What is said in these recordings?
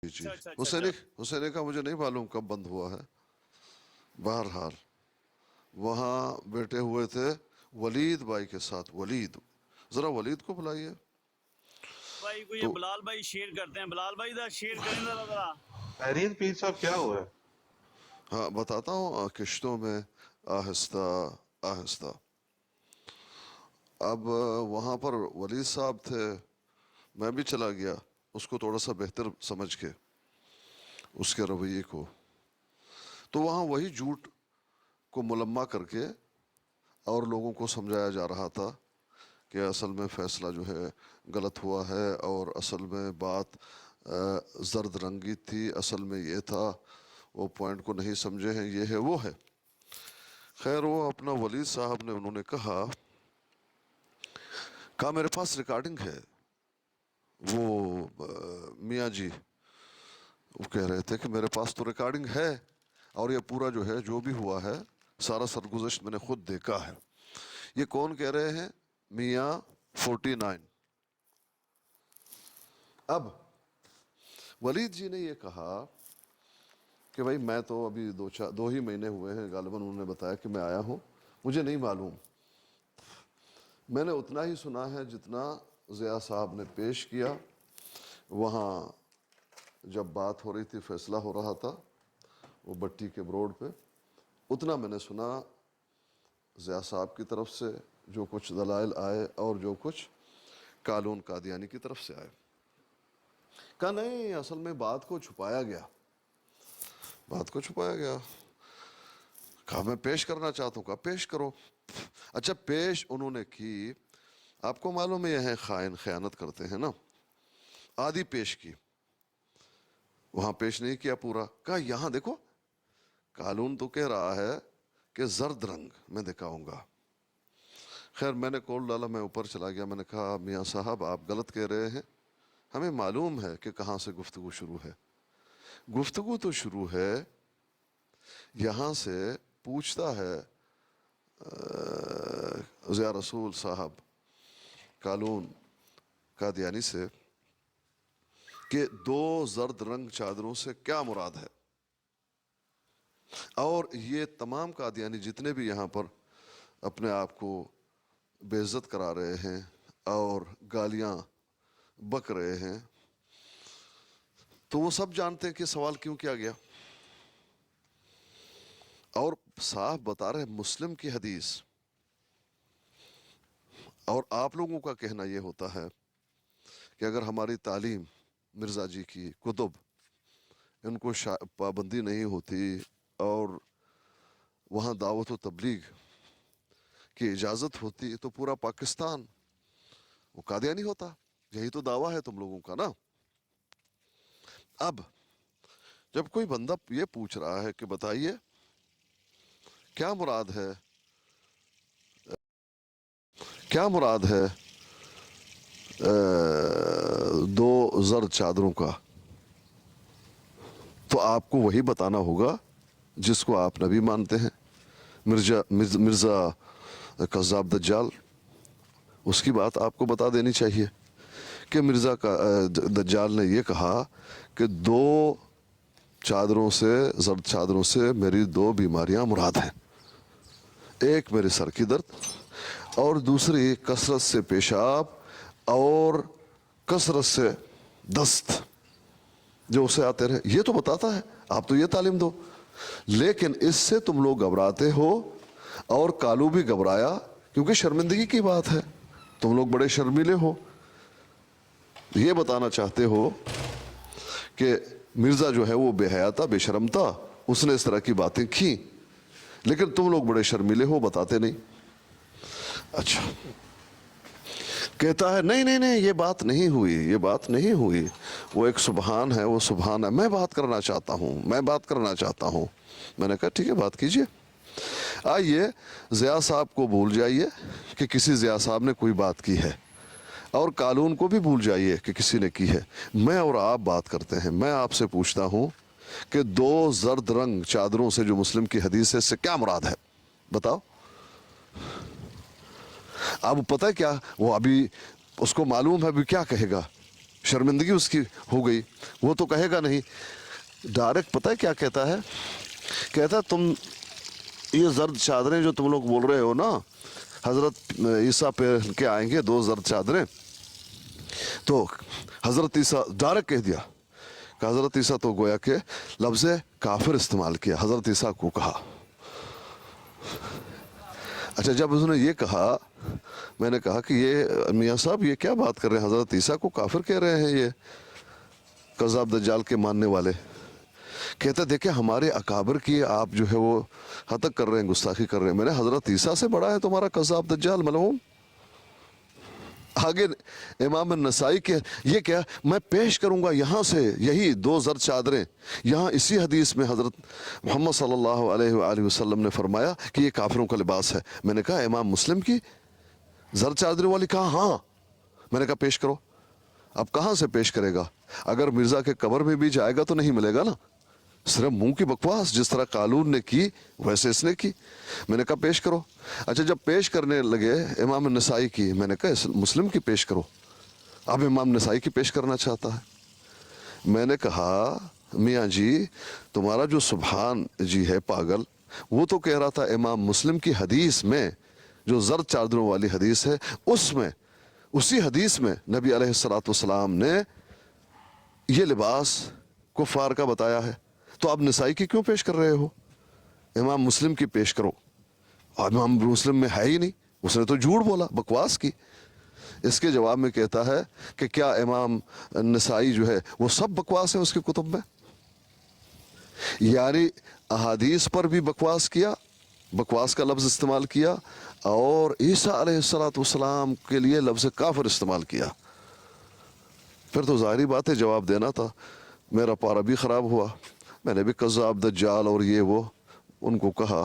جی اچھا اچھا اچھا حسینی اچھا حسینی کا مجھے نہیں معلوم کب بند ہوا ہے. بہرحال وہاں بیٹھے ہوئے تھے ولید بھائی کے ساتھ. ولید ذرا ولید کو بلائیے. بھائی کو یہ تو بلال بھائی شیئر کرتے ہیں. بلال بھائی دا شیئر کریں ذرا. خیریت پیر صاحب کیا ہوا ہے؟ ہاں بتاتا ہوں کشتوں میں آہستہ آہستہ. اب وہاں پر ولید صاحب تھے, میں بھی چلا گیا اس کو تھوڑا سا بہتر سمجھ کے اس کے رویے کو. تو وہاں وہی جھوٹ کو ملمہ کر کے اور لوگوں کو سمجھایا جا رہا تھا کہ اصل میں فیصلہ جو ہے غلط ہوا ہے, اور اصل میں بات زرد رنگی تھی, اصل میں یہ تھا, وہ پوائنٹ کو نہیں سمجھے ہیں, یہ ہے وہ ہے. خیر وہ اپنا ولید صاحب نے انہوں نے کہا میرے پاس ریکارڈنگ ہے. وہ میاں جی وہ کہہ رہے تھے کہ میرے پاس تو ریکارڈنگ ہے, اور یہ پورا جو ہے جو بھی ہوا ہے سارا سرگزشت میں نے خود دیکھا ہے. یہ کون کہہ رہے ہیں؟ میاں 49. اب ولید جی نے یہ کہا کہ بھائی میں تو ابھی دو ہی مہینے ہوئے ہیں غالباً, انہوں نے بتایا کہ میں آیا ہوں, مجھے نہیں معلوم. میں نے اتنا ہی سنا ہے جتنا ضیاء صاحب نے پیش کیا وہاں جب بات ہو رہی تھی, فیصلہ ہو رہا تھا وہ بٹی کے بروڈ پہ. اتنا میں نے سنا ضیاء صاحب کی طرف سے جو کچھ دلائل آئے اور جو کچھ کالون قادیانی کی طرف سے آئے. کہا نہیں, اصل میں بات کو چھپایا گیا, بات کو چھپایا گیا. کہا میں پیش کرنا چاہتا ہوں. کہا پیش کرو. اچھا پیش انہوں نے کی. آپ کو معلوم ہے یہ ہے خائن, خیانت کرتے ہیں نا. آدھی پیش کی, وہاں پیش نہیں کیا پورا. کہا یہاں دیکھو قانون تو کہہ رہا ہے کہ زرد رنگ میں دکھاؤں گا. خیر میں نے کال ڈالا, میں اوپر چلا گیا. میں نے کہا میاں صاحب آپ غلط کہہ رہے ہیں, ہمیں معلوم ہے کہ کہاں سے گفتگو شروع ہے. گفتگو تو شروع ہے یہاں سے. پوچھتا ہے ضیاء رسول صاحب کالون قادیانی سے کہ دو زرد رنگ چادروں سے کیا مراد ہے. اور یہ تمام قادیانی جتنے بھی یہاں پر اپنے آپ کو بے عزت کرا رہے ہیں اور گالیاں بک رہے ہیں, تو وہ سب جانتے ہیں کہ سوال کیوں کیا گیا. اور صاحب بتا رہے مسلم کی حدیث, اور آپ لوگوں کا کہنا یہ ہوتا ہے کہ اگر ہماری تعلیم مرزا جی کی کتب ان کو پابندی نہیں ہوتی اور وہاں دعوت و تبلیغ کی اجازت ہوتی تو پورا پاکستان وہ قادیانی ہوتا. یہی تو دعویٰ ہے تم لوگوں کا نا. اب جب کوئی بندہ یہ پوچھ رہا ہے کہ بتائیے کیا مراد ہے, کیا مراد ہے دو زرد چادروں کا, تو آپ کو وہی بتانا ہوگا جس کو آپ نبی مانتے ہیں, مرزا کذاب دجال. اس کی بات آپ کو بتا دینی چاہیے کہ مرزا دجال نے یہ کہا کہ دو چادروں سے, زرد چادروں سے میری دو بیماریاں مراد ہیں. ایک میرے سر کی درد اور دوسری کثرت سے پیشاب اور کثرت سے دست جو اسے آتے رہے. یہ تو بتاتا ہے, آپ تو یہ تعلیم دو. لیکن اس سے تم لوگ گھبراتے ہو, اور کالو بھی گھبرایا کیونکہ شرمندگی کی بات ہے. تم لوگ بڑے شرمیلے ہو, یہ بتانا چاہتے ہو کہ مرزا جو ہے وہ بے حیا تھا, بے شرم تھا, اس نے اس طرح کی باتیں کی, لیکن تم لوگ بڑے شرمیلے ہو, بتاتے نہیں. اچھا کہتا ہے نہیں نہیں نہیں, یہ بات نہیں ہوئی, یہ بات نہیں ہوئی, وہ ایک سبحان ہے, وہ سبحان ہے, میں بات کرنا چاہتا ہوں, میں بات کرنا چاہتا ہوں. میں نے کہا ٹھیک ہے بات کیجئے. آئیے ضیاء صاحب کو بھول جائیے کہ کسی ضیاء صاحب نے کوئی بات کی ہے, اور قانون کو بھی بھول جائیے کہ کسی نے کی ہے. میں اور آپ بات کرتے ہیں. میں آپ سے پوچھتا ہوں کہ دو زرد رنگ چادروں سے جو مسلم کی حدیث ہے, اس سے کیا مراد ہے, بتاؤ. اب پتہ ہے کیا, وہ ابھی اس کو معلوم ہے ابھی کیا کہے گا. शर्मिंदगी उसकी हो गई, वो तो कहेगा नहीं। डायरेक्ट पता है क्या कहता है? कहता है तुम ये जर्द चादरें जो तुम लोग बोल रहे हो ना, हजरत ईसा पहन के आएंगे 2 जर्द चादरें, तो हजरत ईसा डायरेक्ट कह दिया कि हजरत ईसा तो गोया के लफ्ज़ काफिर इस्तेमाल किया, हजरत ईसा को कहा। अच्छा, जब उसने ये कहा, मैंने कहा कि ये मियाँ साहब ये क्या बात कर रहे हैं, हजरत ईसा को काफिर कह रहे हैं ये कज़ाब दज्जाल के मानने वाले। कहते देखे हमारे अकाबर की आप जो है वो हतक कर रहे हैं, गुस्ताखी कर रहे हैं। मैंने हजरत ईसा से बड़ा है तुम्हारा कज़ाब दज्जाल मलऊन। आगे इमाम नसाई के ये क्या मैं पेश करूंगा यहाँ से, यही 2 जर्द चादरें, यहाँ इसी हदीस में हजरत मोहम्मद सल्लल्लाहु अलैहि वसल्लम ने फरमाया कि ये काफिरों का लिबास है। मैंने कहा इमाम मुस्लिम की जर्द चादरें वाली? कहा हाँ। मैंने कहा पेश करो। अब कहाँ से पेश करेगा? अगर मिर्जा के कब्र में भी जाएगा तो नहीं मिलेगा ना, सिर्फ मुंह की बकवास, जिस तरह कालून ने की वैसे इसने की। मैंने कहा पेश करो। अच्छा, जब पेश करने लगे इमाम नसाई की, मैंने कहा मुस्लिम की पेश करो। अब इमाम नसाई की पेश करना चाहता है। मैंने कहा मियाँ जी तुम्हारा जो सुभान जी है पागल, वो तो कह रहा था इमाम मुस्लिम की हदीस में जो जर्द चादरों वाली हदीस है उसमें, उसी हदीस में नबी अलैहिस्सलातु वस्सलाम ने ये लिबास कुफार का बताया है, तो आप नसाई की क्यों पेश कर रहे हो? इमाम मुस्लिम की पेश करो। और इमाम मुस्लिम में है ही नहीं, उसने तो झूठ बोला, बकवास की। इसके जवाब में कहता है कि क्या इमाम नसाई जो है वो सब बकवास है उसकी कुतुब में? यानी अहादीस पर भी बकवास किया, बकवास का लफ्ज़ इस्तेमाल किया, और ईसा अलैहिस्सलातु वस्सलाम के लिए लफ्ज़ काफिर इस्तेमाल किया। फिर तो ज़ाहिरी बात है जवाब देना था। मेरा पारा भी ख़राब हुआ, मैंने भी कज़्ज़ाब दज्जाल और ये वो उनको कहा।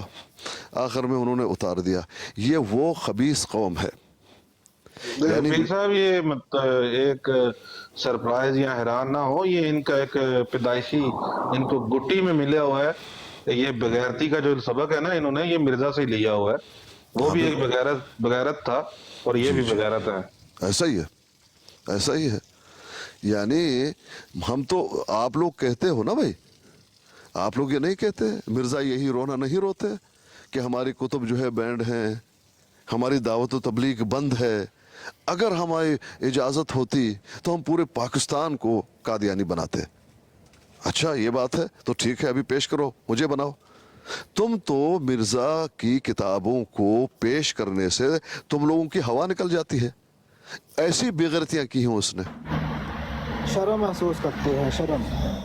आखिर में उन्होंने उतार दिया। ये वो खबीस कौम है। यानी पीर साहब ये एक सरप्राइज या हैरान ना हो, ये इनका एक पैदाइशी इनको गुट्टी में मिला हुआ है। ये बगैरती का जो सबक है ना, इन्होंने ये मिर्जा से लिया हुआ है। वो भी एक बगैरत था और ये भी बगैरत है। ऐसा ही है, ऐसा ही है। यानी हम तो, आप लोग कहते हो ना भाई, आप लोग ये नहीं कहते मिर्ज़ा यही रोना नहीं रोते कि हमारी कुतुब जो है बैंड हैं, हमारी दावत व तबलीग बंद है। अगर हमारी इजाज़त होती तो हम पूरे पाकिस्तान को कादियानी बनाते। अच्छा ये बात है तो ठीक है, अभी पेश करो, मुझे बनाओ। तुम तो मिर्ज़ा की किताबों को पेश करने से तुम लोगों की हवा निकल जाती है। ऐसी बेगैरतियाँ की हैं उसने। शर्म महसूस करते हैं,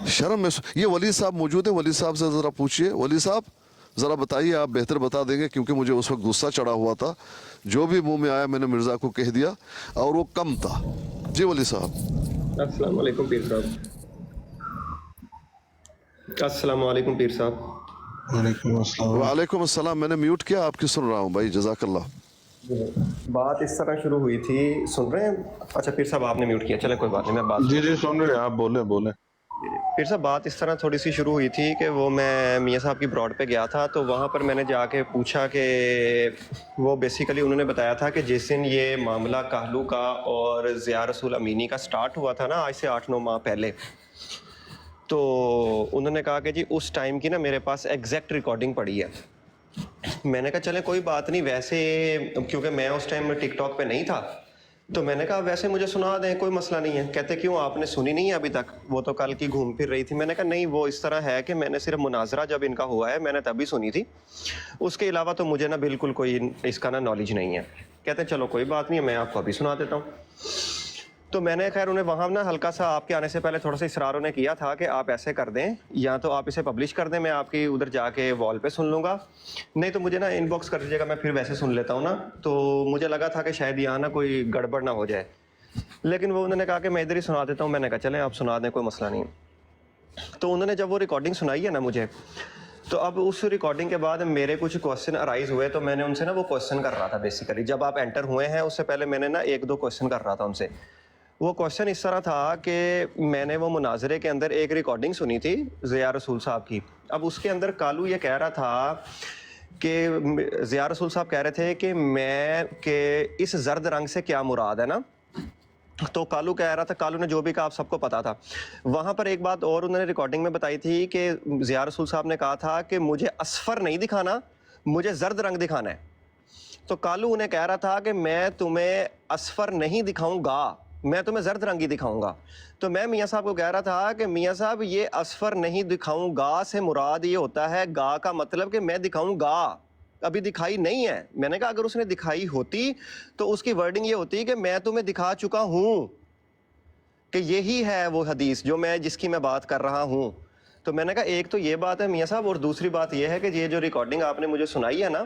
शर्म में ये वली साहब मौजूद है, वली साहब से ज़रा पूछिए। वली साहब ज़रा बताइए, आप बेहतर बता देंगे क्योंकि मुझे उस वक्त गुस्सा चढ़ा हुआ था। जो भी मुंह में आया मैंने मिर्ज़ा को कह दिया और वो कम था। जी वली साहब। अस्सलाम वालेकुम पीर साहब। अस्सलाम वालेकुम पीर साहब। वालेकुम अस्सलाम। वालेकुम अस्सलाम। मैंने म्यूट किया, आपकी सुन रहा हूँ भाई, जज़ाकल्लाह। बात इस तरह शुरू हुई थी, सुन रहे हैं? अच्छा पीर साहब आपने म्यूट किया, चले कोई बात नहीं, मैं बात। जी सुन रहे हैं, आप बोले। पीर साहब बात इस तरह थोड़ी सी शुरू हुई थी कि वो मैं मियाँ साहब की ब्रॉड पे गया था, तो वहाँ पर मैंने जाके पूछा कि वो बेसिकली उन्होंने बताया था कि जिस दिन ये मामला कहलू का और ज़िया रसूल अमीनी का स्टार्ट हुआ था ना, आज से 8-9 माह पहले, तो उन्होंने कहा कि जी उस टाइम की ना मेरे पास एग्जैक्ट रिकॉर्डिंग पड़ी है। मैंने कहा चले कोई बात नहीं, वैसे क्योंकि मैं उस टाइम टिकटॉक पे नहीं था, तो मैंने कहा वैसे मुझे सुना दें, कोई मसला नहीं है। कहते क्यों, आपने सुनी नहीं है अभी तक? वो तो कल की घूम फिर रही थी। मैंने कहा नहीं, वो इस तरह है कि मैंने सिर्फ मुनाजरा जब इनका हुआ है मैंने तभी सुनी थी, उसके अलावा तो मुझे ना बिल्कुल कोई इसका ना नॉलेज नहीं है। कहते चलो कोई बात नहीं है, मैं आपको अभी सुना देता हूँ। तो मैंने खैर उन्हें वहाँ ना हल्का सा आपके आने से पहले थोड़ा सा इसरार उन्हें किया था कि आप ऐसे कर दें, या तो आप इसे पब्लिश कर दें, मैं आपकी उधर जाके वॉल पे सुन लूँगा, नहीं तो मुझे ना इनबॉक्स कर दीजिएगा, मैं फिर वैसे सुन लेता हूँ ना। तो मुझे लगा था कि शायद यहाँ ना कोई गड़बड़ ना हो जाए, लेकिन वो उन्होंने कहा कि मैं इधर ही सुना देता हूँ। मैंने कहा चलें आप सुना दें, कोई मसला नहीं। तो उन्होंने जब वो रिकॉर्डिंग सुनाई है ना मुझे, तो अब उस रिकॉर्डिंग के बाद मेरे कुछ क्वेश्चन अराइज हुए, तो मैंने उनसे ना वो क्वेश्चन कर रहा था। बेसिकली जब आप एंटर हुए हैं उससे पहले मैंने ना 1-2 क्वेश्चन कर रहा था उनसे। वो क्वेश्चन इस तरह था कि मैंने वो मुनाजरे के अंदर एक रिकॉर्डिंग सुनी थी ज़िया रसूल साहब की। अब उसके अंदर कालू ये कह रहा था कि ज़िया रसूल साहब कह रहे थे कि मैं कि इस जर्द रंग से क्या मुराद है ना, تو کالو کہہ رہا تھا, کالو نے جو بھی کہا آپ سب کو پتا تھا. وہاں پر ایک بات اور انہوں نے ریکارڈنگ میں بتائی تھی کہ ضیاء رسول صاحب نے کہا تھا کہ مجھے اصفر نہیں دکھانا, مجھے زرد رنگ دکھانا ہے. تو کالو انہیں کہہ رہا تھا کہ میں تمہیں اصفر نہیں دکھاؤں گا, میں تمہیں زرد رنگ ہی دکھاؤں گا. تو میں میاں صاحب کو کہہ رہا تھا کہ میاں صاحب یہ اصفر نہیں دکھاؤں گا سے مراد یہ ہوتا ہے, گا کا مطلب کہ میں دکھاؤں گا, ابھی دکھائی نہیں ہے. میں نے کہا اگر اس نے دکھائی ہوتی تو اس کی ورڈنگ یہ ہوتی کہ میں تمہیں دکھا چکا ہوں, کہ یہی ہے وہ حدیث جو میں جس کی میں بات کر رہا ہوں. تو میں نے کہا ایک تو یہ بات ہے میاں صاحب, اور دوسری بات یہ ہے کہ یہ جو ریکارڈنگ آپ نے مجھے سنائی ہے نا,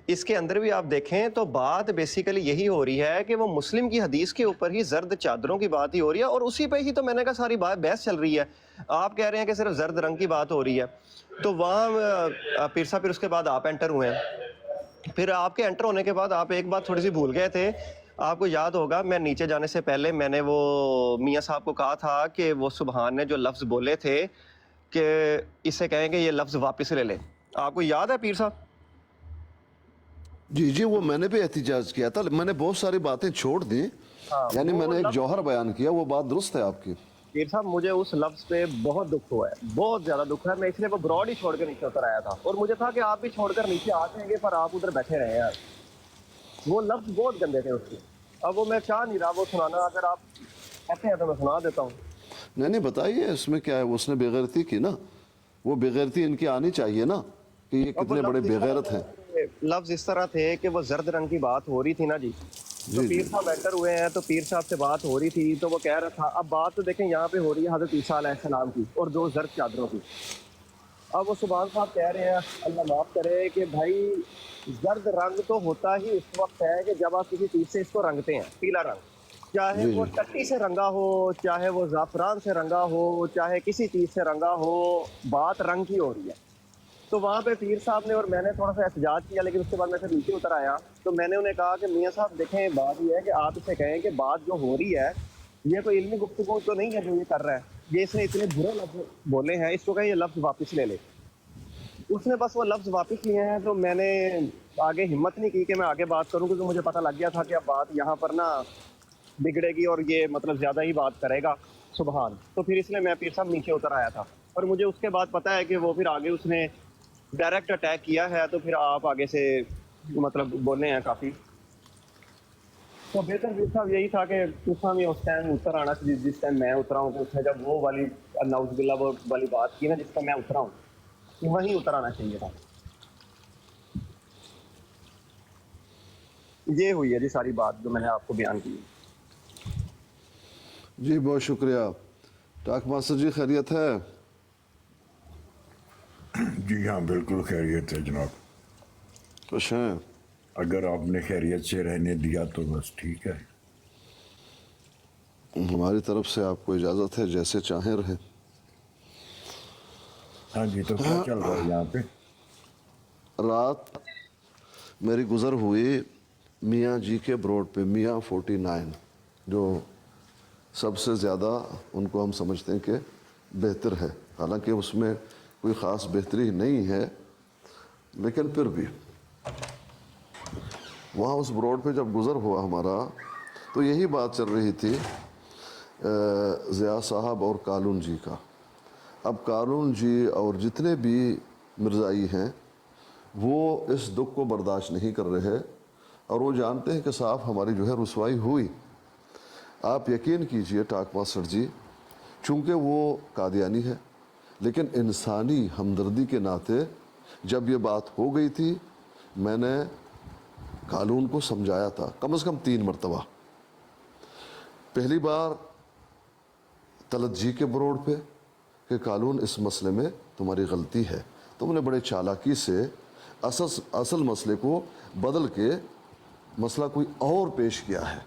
اس کے اندر بھی آپ دیکھیں تو بات بیسیکلی یہی ہو رہی ہے کہ وہ مسلم کی حدیث کے اوپر ہی زرد چادروں کی بات ہی ہو رہی ہے, اور اسی پہ ہی تو میں نے کہا ساری بات بحث چل رہی ہے. آپ کہہ رہے ہیں کہ صرف زرد رنگ کی بات ہو رہی ہے. تو وہاں پیر صاحب پھر اس کے بعد آپ انٹر ہوئے ہیں. پھر آپ کے انٹر ہونے کے بعد آپ ایک بات تھوڑی سی بھول گئے تھے. آپ کو یاد ہوگا میں نیچے جانے سے پہلے میں نے وہ میاں صاحب کو کہا تھا کہ وہ سبحان نے جو لفظ بولے تھے کہ اسے کہیں کہ یہ لفظ واپس لے لیں. آپ کو یاد ہے پیر صاحب؟ جی جی, وہ میں نے بھی احتجاج کیا تھا, میں نے بہت ساری باتیں چھوڑ دی, یعنی میں نے ایک جوہر بیان کیا, وہ بات درست ہے آپ کی. پیر صاحب مجھے اس لفظ پہ بہت دکھ ہوا ہے, بہت زیادہ دکھ ہے. میں اس لیے وہ براڈ ہی چھوڑ کے نیچے اتر آیا تھا, اور مجھے تھا کہ آپ بھی چھوڑ کر نیچے آ جائیں گے, پر آپ ادھر بیٹھے رہے یار. وہ لفظ بہت گندے تھے اس کے. اب وہ میں چاہ نہیں رہا وہ سنانا, اگر آپ کہتے ہیں تو میں سنا دیتا ہوں. نہیں بتائیے اس میں کیا ہے, اس نے بےغیرتی کی نا, وہ بےغیرتی ان کی آنی چاہیے نا, کہ یہ کتنے بڑے بےغیرت ہیں. لفظ اس طرح تھے کہ وہ زرد رنگ کی بات ہو رہی تھی نا جی, تو پیر صاحب انٹر ہوئے ہیں, تو پیر صاحب سے بات ہو رہی تھی, تو وہ کہہ رہا تھا, اب بات تو دیکھیں یہاں پہ ہو رہی ہے حضرت عیسیٰ علیہ السلام کی اور دو زرد چادروں کی. اب وہ سبحان صاحب کہہ رہے ہیں, اللہ معاف کرے, کہ بھائی زرد رنگ تو ہوتا ہی اس وقت ہے کہ جب آپ کسی چیز سے اس کو رنگتے ہیں. پیلا رنگ چاہے وہ ٹٹی سے رنگا ہو, چاہے وہ زعفران سے رنگا ہو, چاہے کسی چیز سے رنگا ہو, بات رنگ کی ہو رہی ہے. تو وہاں پہ پیر صاحب نے اور میں نے تھوڑا سا احتجاج کیا, لیکن اس کے بعد میں پھر نیچے اتر آیا. تو میں نے انہیں کہا کہ میاں صاحب دیکھیں بات یہ ہے کہ آپ اسے کہیں کہ بات جو ہو رہی ہے یہ کوئی علمی گفتگو تو نہیں ہے جو یہ کر رہا ہے, یہ اس نے اتنے برے لفظ بولے ہیں, اس کو کہیں یہ لفظ واپس لے لے. اس نے بس وہ لفظ واپس لیے ہیں. تو میں نے آگے ہمت نہیں کی کہ میں آگے بات کروں, کیونکہ مجھے پتہ لگ گیا تھا کہ اب بات یہاں پر نا بگڑے گی اور یہ مطلب زیادہ ہی بات کرے گا سبحان. تو پھر اس لیے میں پیر صاحب نیچے اتر آیا تھا, اور مجھے اس کے بعد پتہ ہے کہ وہ پھر آگے اس نے ڈائریکٹ اٹیک کیا ہے, تو پھر آپ آگے سے مطلب بولے ہیں کافی. تو بہتر پیر صاحب یہی تھا کہ اس ٹائم اتر آنا چاہیے جس ٹائم میں اترا ہوں, تو اس نے جب وہ والی نعوذ باللہ وہ والی بات کی نا جس کا میں اترا ہوں, وہیں اتر آنا چاہیے تھا. یہ ہوئی ہے جی ساری بات جو میں نے آپ کو بیان کی. جی بہت شکریہ. ٹاک ماسٹر جی خیریت ہے؟ جی ہاں بالکل خیریت ہے جناب. خوش ہیں؟ اگر آپ نے خیریت سے رہنے دیا تو بس ٹھیک ہے. ہماری طرف سے آپ کو اجازت ہے, جیسے چاہیں رہیں. ہاں جی, تو کیا چل رہا ہے یہاں پہ؟ رات میری گزر ہوئی میاں جی کے بروڈ پہ, میاں 49, جو سب سے زیادہ ان کو ہم سمجھتے ہیں کہ بہتر ہے, حالانکہ اس میں کوئی خاص بہتری نہیں ہے, لیکن پھر بھی وہاں اس بروڈ پہ جب گزر ہوا ہمارا, تو یہی بات چل رہی تھی ضیاء صاحب اور کالون جی کا. اب کالون جی اور جتنے بھی مرزائی ہیں وہ اس دکھ کو برداشت نہیں کر رہے, اور وہ جانتے ہیں کہ صاحب ہماری جو ہے رسوائی ہوئی. آپ یقین کیجئے ٹاک ماسٹر جی, چونکہ وہ قادیانی ہے, لیکن انسانی ہمدردی کے ناطے جب یہ بات ہو گئی تھی, میں نے کالون کو سمجھایا تھا کم از کم 3 مرتبہ. پہلی بار طلعت جی کے بروڈ پہ کہ کالون اس مسئلے میں تمہاری غلطی ہے, تم نے بڑے چالاکی سے اصل مسئلے کو بدل کے مسئلہ کوئی اور پیش کیا ہے.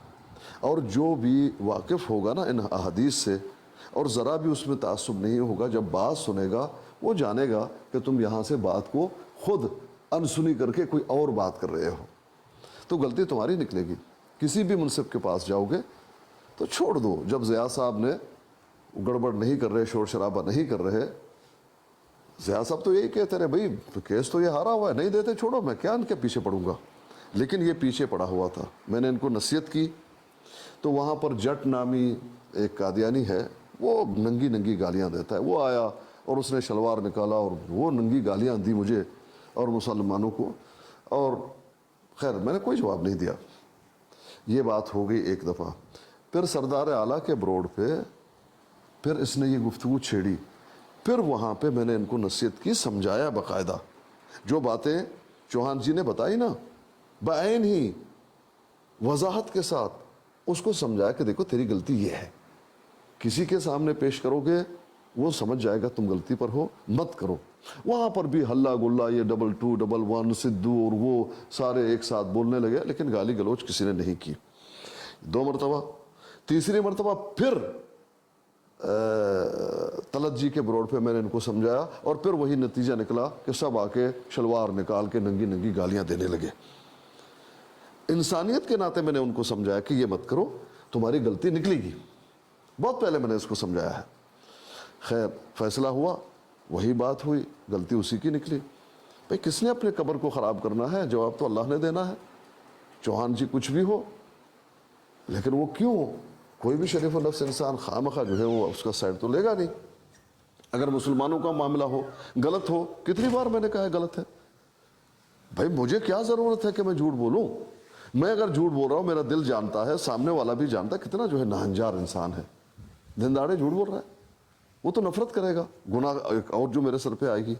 اور جو بھی واقف ہوگا نا ان احادیث سے, اور ذرا بھی اس میں تعصب نہیں ہوگا, جب بات سنے گا وہ جانے گا کہ تم یہاں سے بات کو خود انسنی کر کے کوئی اور بات کر رہے ہو, تو غلطی تمہاری نکلے گی. کسی بھی منصف کے پاس جاؤ گے تو چھوڑ دو. جب ضیاء صاحب نے گڑبڑ نہیں کر رہے, شور شرابہ نہیں کر رہے, ضیاء صاحب تو یہی کہتے رہے بھائی کیس تو یہ ہارا ہوا ہے, نہیں دیتے چھوڑو, میں کیا ان کے پیچھے پڑوں گا. لیکن یہ پیچھے پڑا ہوا تھا. میں نے ان کو نصیحت کی تو वहाँ पर जट नामी एक कादियानी है, वो नंगी नंगी गालियाँ देता है। वो आया और उसने शलवार निकाला और वो नंगी गालियाँ दी मुझे और मुसलमानों को, और खैर मैंने कोई जवाब नहीं दिया। ये बात हो गई एक दफ़ा। फिर सरदार आला के ब्रोड पे फिर इसने ये गुफ्तगू छेड़ी। फिर वहाँ पे मैंने इनको नसीहत की, समझाया बाकायदा। जो बातें चौहान जी ने बताई ना, बायन ही वजाहत के साथ उसको समझाया कि देखो तेरी गलती ये है, किसी के सामने पेश करोगे वो समझ जाएगा तुम गलती पर हो, मत करो। वहाँ पर भी हल्ला गुल्ला, ये 22, 11 सिद्धू और वो सारे एक साथ बोलने लगे, लेकिन गाली गलौज किसी ने नहीं की। 2 मरतबा, तीसरी मरतबा फिर तलत जी के ब्रोड पे मैंने इनको समझाया और फिर वही नतीजा निकला कि सब आके शलवार निकाल के नंगी नंगी गालियां देने लगे। इंसानियत के नाते मैंने उनको समझाया कि ये मत करो, तुम्हारी गलती निकलेगी। बहुत पहले मैंने इसको समझाया है। खैर फैसला हुआ, वही बात हुई, गलती उसी की निकली। भाई किसने अपने कब्र को ख़राब करना है, जवाब तो अल्लाह ने देना है। चौहान जी कुछ भी हो, लेकिन वो क्यों, कोई भी शरीफ नफ्स इंसान खामखा जो है वो उसका साइड तो लेगा नहीं। अगर मुसलमानों का मामला हो, गलत हो, कितनी बार मैंने कहा है गलत है। भाई मुझे क्या ज़रूरत है कि मैं झूठ बोलूँ? मैं अगर झूठ बोल रहा हूँ, मेरा दिल जानता है, सामने वाला भी जानता है कितना जो है नाहंजार इंसान है, दिन दाड़े झूठ बोल रहा है, वो तो नफरत करेगा। गुनाह एक और जो मेरे सर पे आएगी।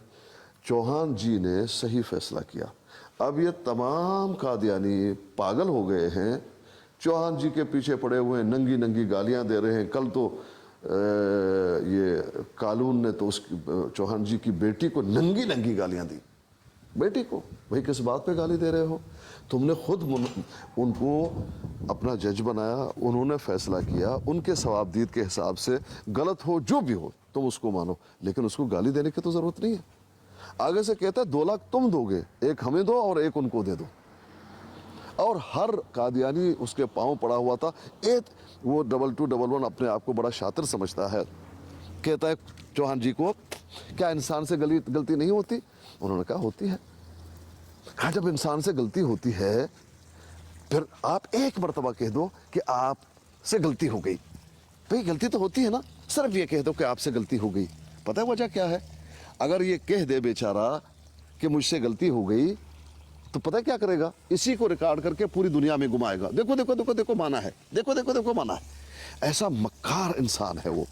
चौहान जी ने सही फैसला किया। अब ये तमाम कादियानी पागल हो गए हैं, चौहान जी के पीछे पड़े हुए हैं, नंगी नंगी गालियां दे रहे हैं। कल तो ये कालून ने तो उसकी चौहान जी की बेटी को नंगी नंगी गालियां दी। बेटी को भाई किस बात पे गाली दे रहे हो? तुमने खुद उनको अपना जज बनाया, उन्होंने फैसला किया, उनके सवाबदीद के हिसाब से गलत हो जो भी हो तुम उसको मानो, लेकिन उसको गाली देने की तो ज़रूरत नहीं है। आगे से कहता है 2 लाख तुम दोगे, 1 हमें दो और 1 उनको दे दो। और हर कादियानी उसके पाँव पड़ा हुआ था। एक वो 22, 11 अपने आप को बड़ा शातिर समझता है, कहता है चौहान जी को, क्या इंसान से गलती नहीं होती? उन्होंने कहा होती है। कहा जब इंसान से गलती होती है फिर आप एक मरतबा कह दो कि आप से गलती हो गई। भाई गलती तो होती है ना, सिर्फ ये कह दो कि आपसे गलती हो गई। पता है वजह क्या है? अगर ये कह दे बेचारा कि मुझसे गलती हो गई, तो पता है क्या करेगा? इसी को रिकॉर्ड करके पूरी दुनिया में घुमाएगा, देखो देखो देखो देखो माना है, देखो देखो देखो माना है। ऐसा मक्कार इंसान है वो।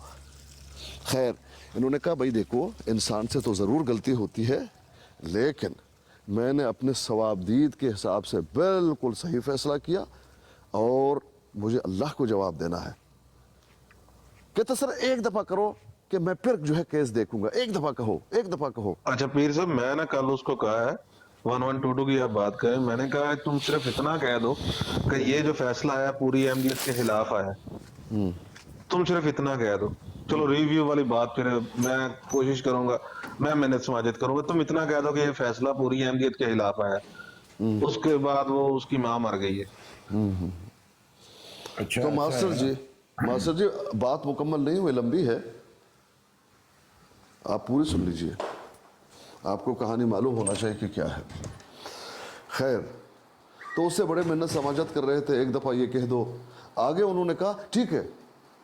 खैर इन्होंने कहा भाई देखो इंसान से तो ज़रूर गलती होती है, लेकिन मैंने अपने सवाबदीद के हिसाब से बिल्कुल सही फैसला किया और मुझे अल्लाह को जवाब देना है। कहते सर एक दफ़ा करो कि मैं फिर जो है केस देखूंगा, एक दफ़ा कहो, एक दफ़ा कहो। अच्छा पीर साहब, मैं ना कल उसको कहा है 1122 की आप बात करें, मैंने कहा है तुम सिर्फ इतना कह दो कि ये जो फैसला आया पूरी अहमियत के खिलाफ आया, तुम सिर्फ इतना कह दो। चलो रिव्यू वाली बात फिर मैं कोशिश करूंगा, मैं मेहनत समाजित करूंगा। तुम इतना कह दो कि ये फैसला पूरी अहमियत के खिलाफ आया, उसके बाद वो उसकी माँ मर गई है। अच्छा तो मास्टर जी बात मुकम्मल नहीं हुई, लंबी है, आप पूरी सुन लीजिए, आपको कहानी मालूम होना चाहिए कि क्या है। खैर तो उससे बड़े मेहनत समाजत कर रहे थे, एक दफ़ा ये कह दो। आगे उन्होंने कहा ठीक है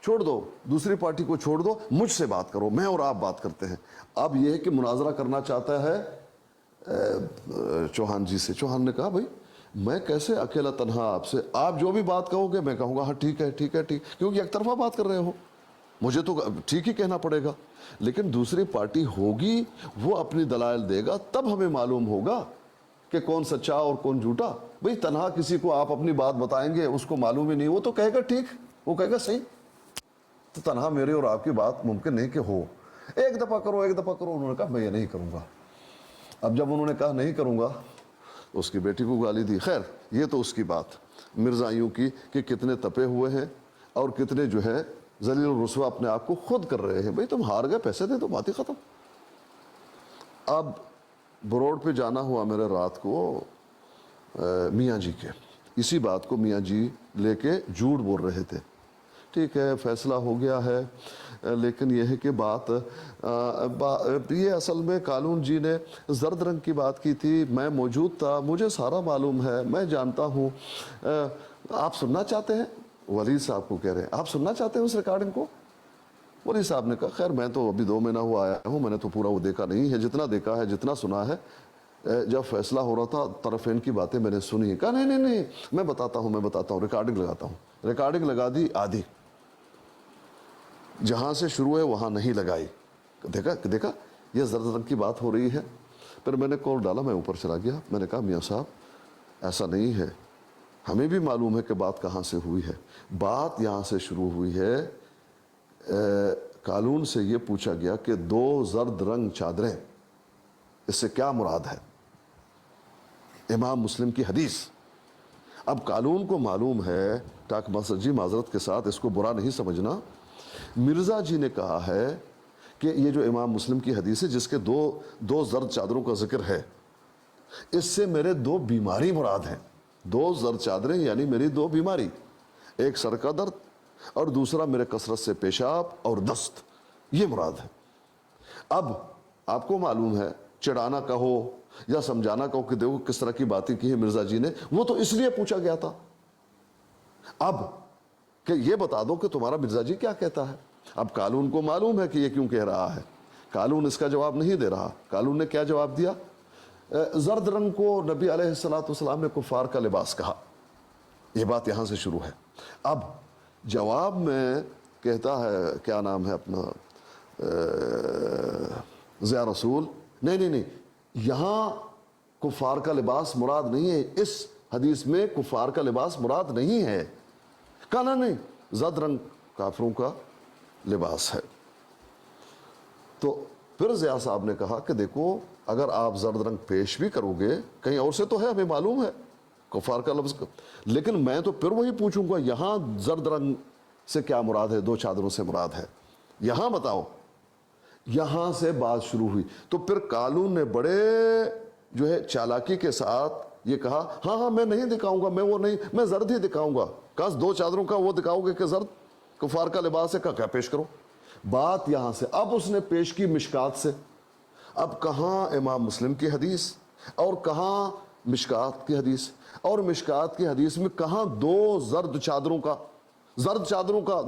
छोड़ दो, दूसरी पार्टी को छोड़ दो, मुझसे बात करो, मैं और आप बात करते हैं। अब यह है कि मुनाजरा करना चाहता है चौहान जी से। चौहान ने कहा भाई मैं कैसे अकेला तन्हा आपसे, आप जो भी बात कहोगे मैं कहूँगा हाँ ठीक है ठीक है ठीक, क्योंकि एक तरफा बात कर रहे हो, मुझे तो ठीक ही कहना पड़ेगा। लेकिन दूसरी पार्टी होगी, वो अपनी दलाइल देगा, तब हमें मालूम होगा कि कौन सच्चा और कौन झूठा। भाई तन्हा किसी को आप अपनी बात बताएंगे, उसको मालूम ही नहीं, वो तो कहेगा ठीक, वो कहेगा सही। तो तन्हा मेरी और आपकी बात मुमकिन नहीं कि हो। एक दफ़ा करो, एक दफ़ा करो। उन्होंने कहा मैं ये नहीं करूँगा। अब जब उन्होंने कहा नहीं करूँगा, उसकी बेटी को गाली दी। खैर ये तो उसकी बात मिर्ज़ाइयों की कि कितने तपे हुए हैं और कितने जो है ज़लील रुस्वा अपने आप को खुद कर रहे हैं। भाई तुम हार गए, पैसे दे दो, बात ही ख़त्म। अब बरोड पे जाना हुआ मेरे रात को मियाँ जी के, इसी बात को मियाँ जी लेके झूठ बोल रहे थे। ठीक है फैसला हो गया है, लेकिन यह है कि ये असल में कालून जी ने जर्द रंग की बात की थी, मैं मौजूद था, मुझे सारा मालूम है, मैं जानता हूँ। आप सुनना चाहते हैं? वलीद साहब को कह रहे हैं आप सुनना चाहते हैं उस रिकॉर्डिंग को? वलीद साहब ने कहा खैर मैं तो अभी 2 महीना हुआ आया हूँ, मैंने तो पूरा वो देखा नहीं है, जितना देखा है जितना सुना है, जब फैसला हो रहा था तरफेन की बातें मैंने सुनी। कहा नहीं नहीं नहीं मैं बताता हूँ, रिकॉर्डिंग लगाता हूँ। रिकॉर्डिंग लगा दी आधी, जहाँ से शुरू है वहाँ नहीं लगाई। देखा ये जर्द रंग की बात हो रही है। फिर मैंने कॉल डाला, मैं ऊपर चला गया, मैंने कहा मियाँ साहब ऐसा नहीं है, हमें भी मालूम है कि बात कहाँ से हुई है। बात यहाँ से शुरू हुई है, कानून से ये पूछा गया कि 2 जर्द रंग चादरें, इससे क्या मुराद है? इमाम मुस्लिम की हदीस। अब कानून को मालूम है, टाक मास्टर जी माजरत के साथ इसको बुरा नहीं समझना, मिर्ज़ा जी ने कहा है कि ये जो इमाम मुस्लिम की हदीस है जिसके दो जर्द चादरों का जिक्र है, इससे मेरे 2 बीमारी मुराद हैं। 2 जर्द चादरें यानी मेरी 2 बीमारी, एक सर का दर्द और दूसरा मेरे कसरत से पेशाब और दस्त, ये मुराद है। अब आपको मालूम है, चिढ़ाना कहो या समझाना कहो कि देखो किस तरह की बातें की है मिर्ज़ा जी ने, वो तो इसलिए पूछा गया था। अब कि ये बता दो कि तुम्हारा मिर्ज़ा जी क्या कहता है। अब कानून को मालूम है कि ये क्यों कह रहा है, कानून इसका जवाब नहीं दे रहा। कानून ने क्या जवाब दिया? जर्द रंग को नबी अलैहिस्सलाम ने कुफार का लिबास कहा, ये बात यहाँ से शुरू है। अब जवाब में कहता है, क्या नाम है अपना, ज़िया रसूल, नहीं यहाँ कुफार का लिबास मुराद नहीं है, इस हदीस में कुफार का लिबास मुराद नहीं है। कहा नहीं, जर्द रंग काफिरों का लिबास है। तो फिर ज़िया साहब ने कहा कि देखो अगर आप जर्द रंग पेश भी करोगे, कहीं और से तो है, हमें मालूम है कुफार का लफ्ज़, लेकिन मैं तो फिर वही पूछूंगा यहाँ जर्द रंग से क्या मुराद है, 2 चादरों से मुराद है, यहाँ बताओ। यहाँ से बात शुरू हुई। तो फिर कानून ने बड़े जो है चालाकी के साथ ये कहा, हाँ मैं नहीं दिखाऊंगा, मैं वो नहीं, मैं जर्द ही दिखाऊंगा। काश 2 चादरों का वो दिखाओगे कि जर्द कुफार का लिबास है, क्या पेश करो। बात यहाँ से, अब उसने पेश की मिशकात से। अब कहाँ इमाम मुस्लिम की हदीस और कहाँ मिशकात की हदीस, और मिशकात की हदीस में कहाँ 2 जर्द चादरों का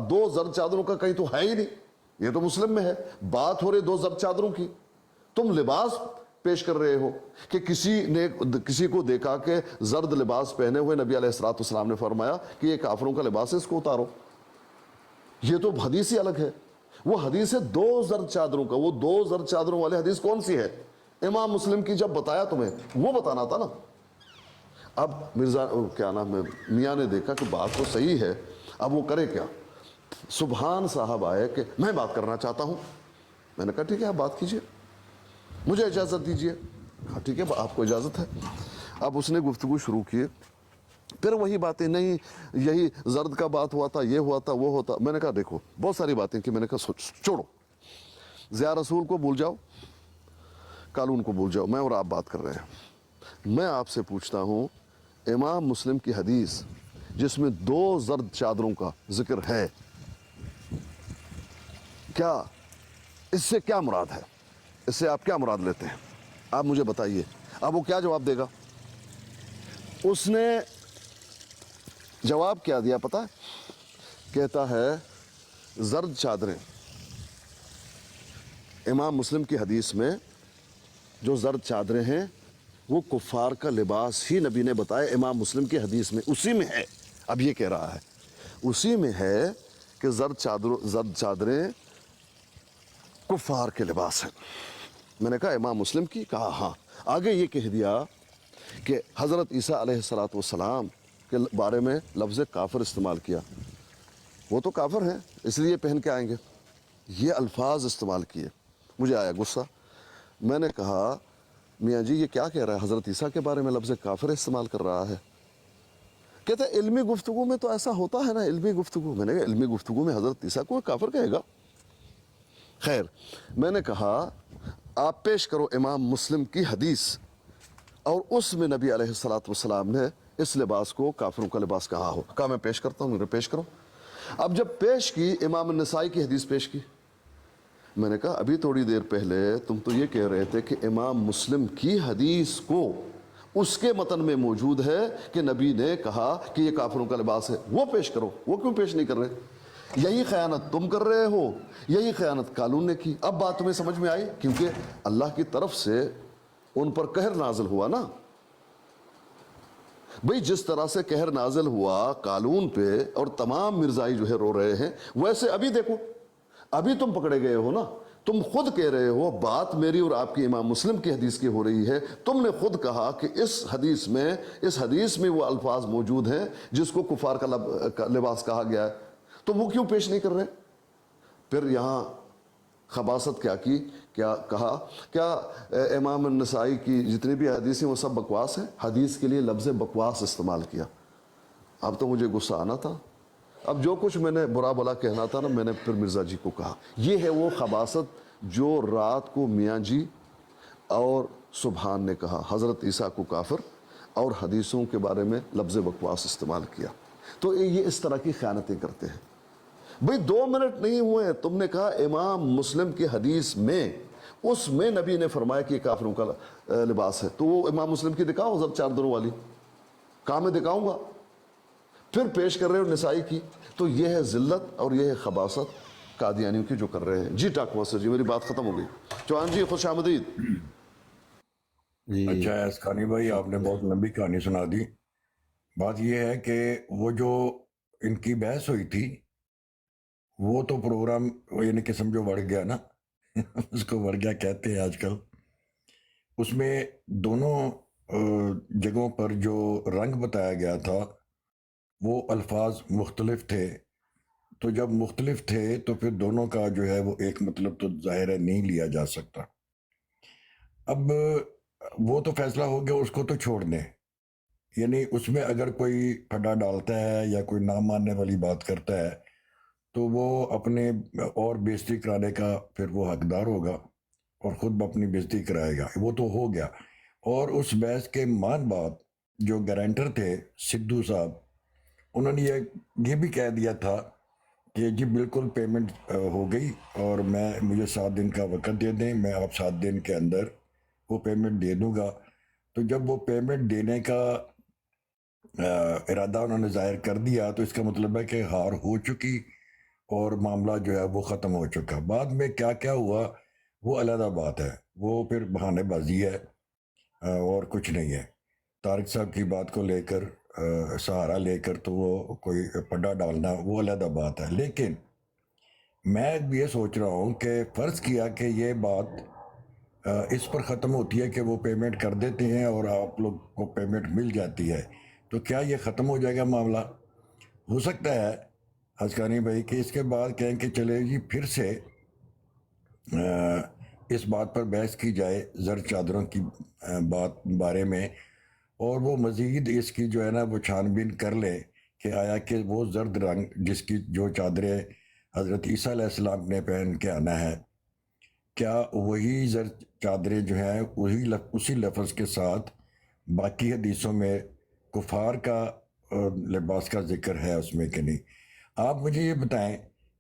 2 जर्द चादरों का कहीं तो है ही नहीं। ये तो मुस्लिम में है, बात हो रही 2 जर्द चादरों की। तुम लिबास पेश कर रहे हो कि किसी को देखा कि जर्द लिबास पहने हुए नबी अलैहिस्सलाम ने फरमाया कि ये काफिरों का लिबास है, इसको उतारो। ये तो हदीस ही अलग है। वो हदीस है 2 जर्द चादरों का। वो 2 जर्द चादरों वाले हदीस कौन सी है? इमाम मुस्लिम की। जब बताया तुम्हें वो बताना था ना। अब मिर्जा क्या नाम है, मियाँ ने देखा कि बात तो सही है, अब वो करे क्या। सुबहान साहब आए कि मैं बात करना चाहता हूँ। मैंने कहा ठीक है आप बात कीजिए, मुझे इजाज़त दीजिए। हाँ ठीक है आपको इजाज़त है। अब उसने गुफ्तगू शुरू की, फिर वही बातें, नहीं यही जर्द का बात हुआ था, ये हुआ था, वो होता। मैंने कहा देखो बहुत सारी बातें की, मैंने कहा छोड़ो, ज़िया रसूल को भूल जाओ, कानून को भूल जाओ, मैं और आप बात कर रहे हैं। मैं आपसे पूछता हूँ, इमाम मुस्लिम की हदीस जिसमें 2 जर्द चादरों का जिक्र है, क्या इससे क्या मुराद है? इससे आप क्या मुराद लेते हैं? आप मुझे बताइए। अब वो क्या जवाब देगा? उसने जवाब क्या दिया पता है? कहता है जर्द चादरें, इमाम मुस्लिम की हदीस में जो जर्द चादरें हैं वो कुफार का लिबास ही नबी ने बताया। इमाम मुस्लिम की हदीस में उसी में है। अब ये कह रहा है उसी में है कि जर्द चादरें कुफार के लिबास हैं। मैंने कहा इमाम मुस्लिम की? कहा हाँ। आगे ये कह दिया कि हज़रत ईसा अलैहिस्सलाम के बारे में लफ्ज़ काफिर इस्तेमाल किया। वो तो काफिर हैं इसलिए पहन के आएंगे, ये अल्फाज इस्तेमाल किए। मुझे आया गुस्सा। मैंने कहा मियाँ जी ये क्या कह रहा है, हज़रत ईसा के बारे में लफ्ज़ काफिर इस्तेमाल कर रहा है। कहते हैं इल्मी गुफ्तगू में तो ऐसा होता है ना, इल्मी गुफ्तगू। मैंने कहा इल्मी गुफ्तगू में हज़रत ईसा को काफिर कहेगा? खैर, मैंने कहा आप पेश करो इमाम मुस्लिम की हदीस और उसमें नबी अलैहिस्सलाम ने इस लिबास को काफिरों का लिबास कहा हो। कहा मैं पेश करता हूँ, मेरे पेश करो। अब जब पेश की, इमाम नसाई की हदीस पेश की। मैंने कहा अभी थोड़ी देर पहले तुम तो ये कह रहे थे कि इमाम मुस्लिम की हदीस को اس کے متن میں موجود ہے کہ نبی نے کہا کہ یہ کافروں کا لباس ہے، وہ پیش کرو، وہ کیوں پیش نہیں کر رہے؟ یہی خیانت تم کر رہے ہو، یہی خیانت قالون نے کی۔ اب بات تمہیں سمجھ میں آئی، کیونکہ اللہ کی طرف سے ان پر قہر نازل ہوا نا۔ بھئی جس طرح سے قہر نازل ہوا قالون پہ اور تمام مرزائی جو ہے رو رہے ہیں، ویسے ابھی دیکھو، ابھی تم پکڑے گئے ہو نا، تم خود کہہ رہے ہو، بات میری اور آپ کی امام مسلم کی حدیث کی ہو رہی ہے، تم نے خود کہا کہ اس حدیث میں وہ الفاظ موجود ہیں جس کو کفار کا لباس کہا گیا ہے، تو وہ کیوں پیش نہیں کر رہے؟ پھر یہاں خباثت کیا کی، کیا کہا، کیا امام النسائی کی جتنی بھی حدیث ہیں وہ سب بکواس ہیں؟ حدیث کے لیے لفظ بکواس استعمال کیا۔ اب تو مجھے غصہ آنا تھا، اب جو کچھ میں نے برا بلا کہنا تھا نا، میں نے پھر مرزا جی کو کہا۔ یہ ہے وہ خباثت جو رات کو میاں جی اور سبحان نے کہا، حضرت عیسیٰ کو کافر، اور حدیثوں کے بارے میں لفظ بکواس استعمال کیا۔ تو یہ اس طرح کی خیانتیں کرتے ہیں۔ بھئی 2 منٹ نہیں ہوئے، تم نے کہا امام مسلم کی حدیث میں، اس میں نبی نے فرمایا کہ یہ کافروں کا لباس ہے، تو وہ امام مسلم کی دکھاؤ حضرت 4 دنوں والی، کہاں میں دکھاؤں گا؟ پھر پیش کر رہے ہو نسائی کی۔ تو یہ ہے ذلت اور یہ ہے خباثت قادیانیوں کی جو کر رہے ہیں۔ جی ٹاک ماسٹر جی، میری بات ختم ہو گئی۔ چوہان جی خوش آمدید۔ اچھا اسکانی بھائی، آپ نے بہت لمبی کہانی سنا دی۔ بات یہ ہے کہ وہ جو ان کی بحث ہوئی تھی، وہ تو پروگرام یعنی کہ سمجھو بڑھ گیا نا، اس کو بڑھ گیا کہتے ہیں آج کل۔ اس میں دونوں جگہوں پر جو رنگ بتایا گیا تھا وہ الفاظ مختلف تھے، تو جب مختلف تھے تو پھر دونوں کا جو ہے وہ ایک مطلب تو ظاہر ہے نہیں لیا جا سکتا۔ اب وہ تو فیصلہ ہو گیا، اس کو تو چھوڑ دیں، یعنی اس میں اگر کوئی پھڈا ڈالتا ہے یا کوئی نہ ماننے والی بات کرتا ہے تو وہ اپنے اور بےزتی کرانے کا پھر وہ حقدار ہوگا اور خود اپنی بےزتی کرائے گا، وہ تو ہو گیا۔ اور اس بحث کے مان بعد جو گارنٹر تھے سدھو صاحب، انہوں نے یہ بھی کہہ دیا تھا کہ جی بالکل پیمنٹ ہو گئی اور مجھے 7 دن کا وقت دے دیں، میں آپ 7 دن کے اندر وہ پیمنٹ دے دوں گا۔ تو جب وہ پیمنٹ دینے کا ارادہ انہوں نے ظاہر کر دیا تو اس کا مطلب ہے کہ ہار ہو چکی اور معاملہ جو ہے وہ ختم ہو چکا۔ بعد میں کیا کیا ہوا وہ علیحدہ بات ہے، وہ پھر بہانے بازی ہے اور کچھ نہیں ہے۔ طارق صاحب کی بات کو لے کر سہارا لے کر تو وہ کوئی پڈا ڈالنا وہ علیحدہ بات ہے، لیکن میں یہ سوچ رہا ہوں کہ فرض کیا کہ یہ بات اس پر ختم ہوتی ہے کہ وہ پیمنٹ کر دیتے ہیں اور آپ لوگ کو پیمنٹ مل جاتی ہے، تو کیا یہ ختم ہو جائے گا معاملہ؟ ہو سکتا ہے حسکانی بھائی کہ اس کے بعد کہیں کہ چلے جی پھر سے اس بات پر بحث کی جائے زرد چادروں کی بارے میں، اور وہ مزید اس کی جو ہے نا وہ چھان بین کر لے کہ آیا کہ وہ زرد رنگ جس کی جو چادریں حضرت عیسیٰ علیہ السلام نے پہن کے آنا ہے، کیا وہی زرد چادریں جو ہیں اسی لفظ کے ساتھ باقی حدیثوں میں کفار کا لباس کا ذکر ہے اس میں کہ نہیں؟ آپ مجھے یہ بتائیں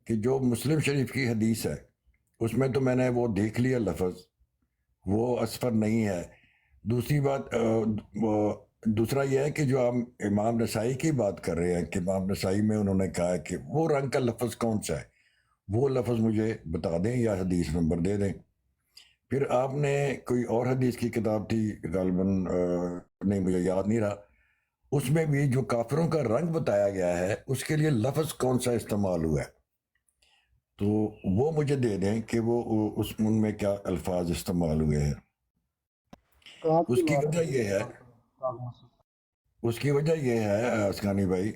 کہ جو مسلم شریف کی حدیث ہے اس میں تو میں نے وہ دیکھ لیا لفظ، وہ اسفر نہیں ہے۔ دوسری بات دوسرا یہ ہے کہ جو آپ امام نسائی کی بات کر رہے ہیں کہ امام نسائی میں انہوں نے کہا کہ وہ رنگ کا لفظ کون سا ہے، وہ لفظ مجھے بتا دیں یا حدیث نمبر دے دیں۔ پھر آپ نے کوئی اور حدیث کی کتاب تھی غالباً، نہیں مجھے یاد نہیں رہا، اس میں بھی جو کافروں کا رنگ بتایا گیا ہے اس کے لیے لفظ کون سا استعمال ہوا ہے، تو وہ مجھے دے دیں کہ وہ ان میں کیا الفاظ استعمال ہوئے ہیں۔ اس کی وجہ یہ ہے اسکانی بھائی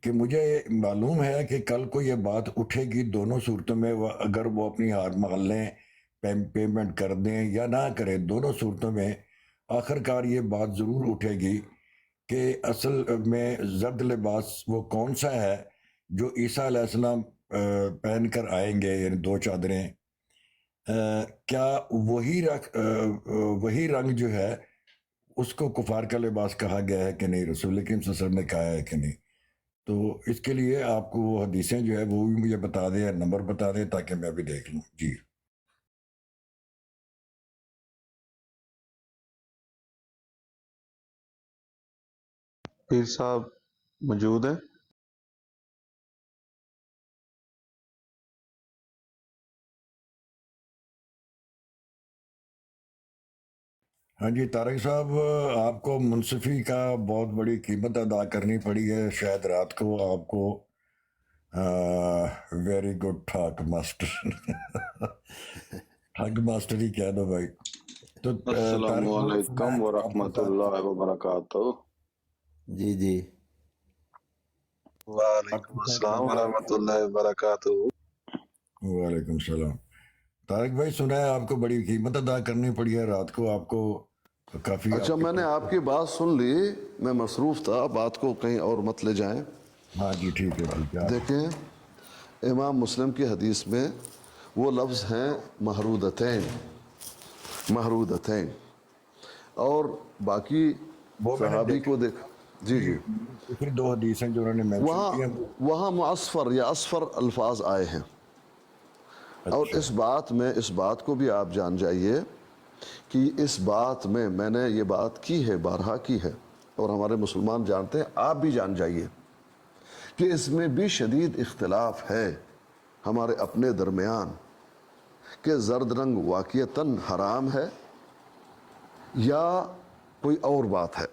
کہ مجھے معلوم ہے کہ کل کو یہ بات اٹھے گی دونوں صورتوں میں، اگر وہ اپنی ہار مان لیں، پیمنٹ کر دیں یا نہ کریں، دونوں صورتوں میں آخر کار یہ بات ضرور اٹھے گی کہ اصل میں زرد لباس وہ کون سا ہے جو عیسیٰ علیہ السلام پہن کر آئیں گے، یعنی 2 چادریں، کیا وہی رنگ جو ہے اس کو کفار کا لباس کہا گیا ہے کہ نہیں، رسول کریم صلی اللہ علیہ وسلم نے کہا ہے کہ نہیں؟ تو اس کے لیے آپ کو وہ حدیثیں جو ہے وہ بھی مجھے بتا دیں، نمبر بتا دیں تاکہ میں بھی دیکھ لوں۔ جی پیر صاحب موجود ہیں؟ ہاں جی طارق صاحب، آپ کو منصفی کا بہت بڑی قیمت ادا کرنی پڑی ہے شاید رات کو آپ کو. ویری گڈ ٹھاک ماسٹر. ٹھاک ماسٹر ہی کہہ دو بھائی. تو السلام طارق بھائی علیکم آپ کے ورحمۃ ساتھ اللہ وبرکاتہ. جی جی آپ وعلیکم کے ساتھ السلام ورحمۃ اللہ وبرکاتہ. وعلیکم السلام. طارق بھائی سنا ہے آپ کو بڑی قیمت ادا کرنی پڑی ہے رات کو آپ کو کافی. اچھا میں نے آپ کی بات سن لی، میں مصروف تھا، بات کو کہیں اور مت لے جائیں. ہاں جی ٹھیک ہے ٹھیک ہے. دیکھیں امام مسلم کی حدیث میں وہ لفظ ہیں محرودتین، محرودتین، اور باقی وہ میں نے صحابی دیکھا کو دیکھ. جی جی دوسری 2 حدیثیں جو انہوں نے مینشن کی ہیں وہ. وہاں معصفر یا اسفر الفاظ آئے ہیں. اور اچھا اس بات میں، اس بات کو بھی آپ جان جائیے کہ اس بات میں نے یہ بات کی ہے، بارہا کی ہے، اور ہمارے مسلمان جانتے ہیں، آپ بھی جان جائیے کہ اس میں بھی شدید اختلاف ہے ہمارے اپنے درمیان کہ زرد رنگ واقعتاً حرام ہے یا کوئی اور بات ہے.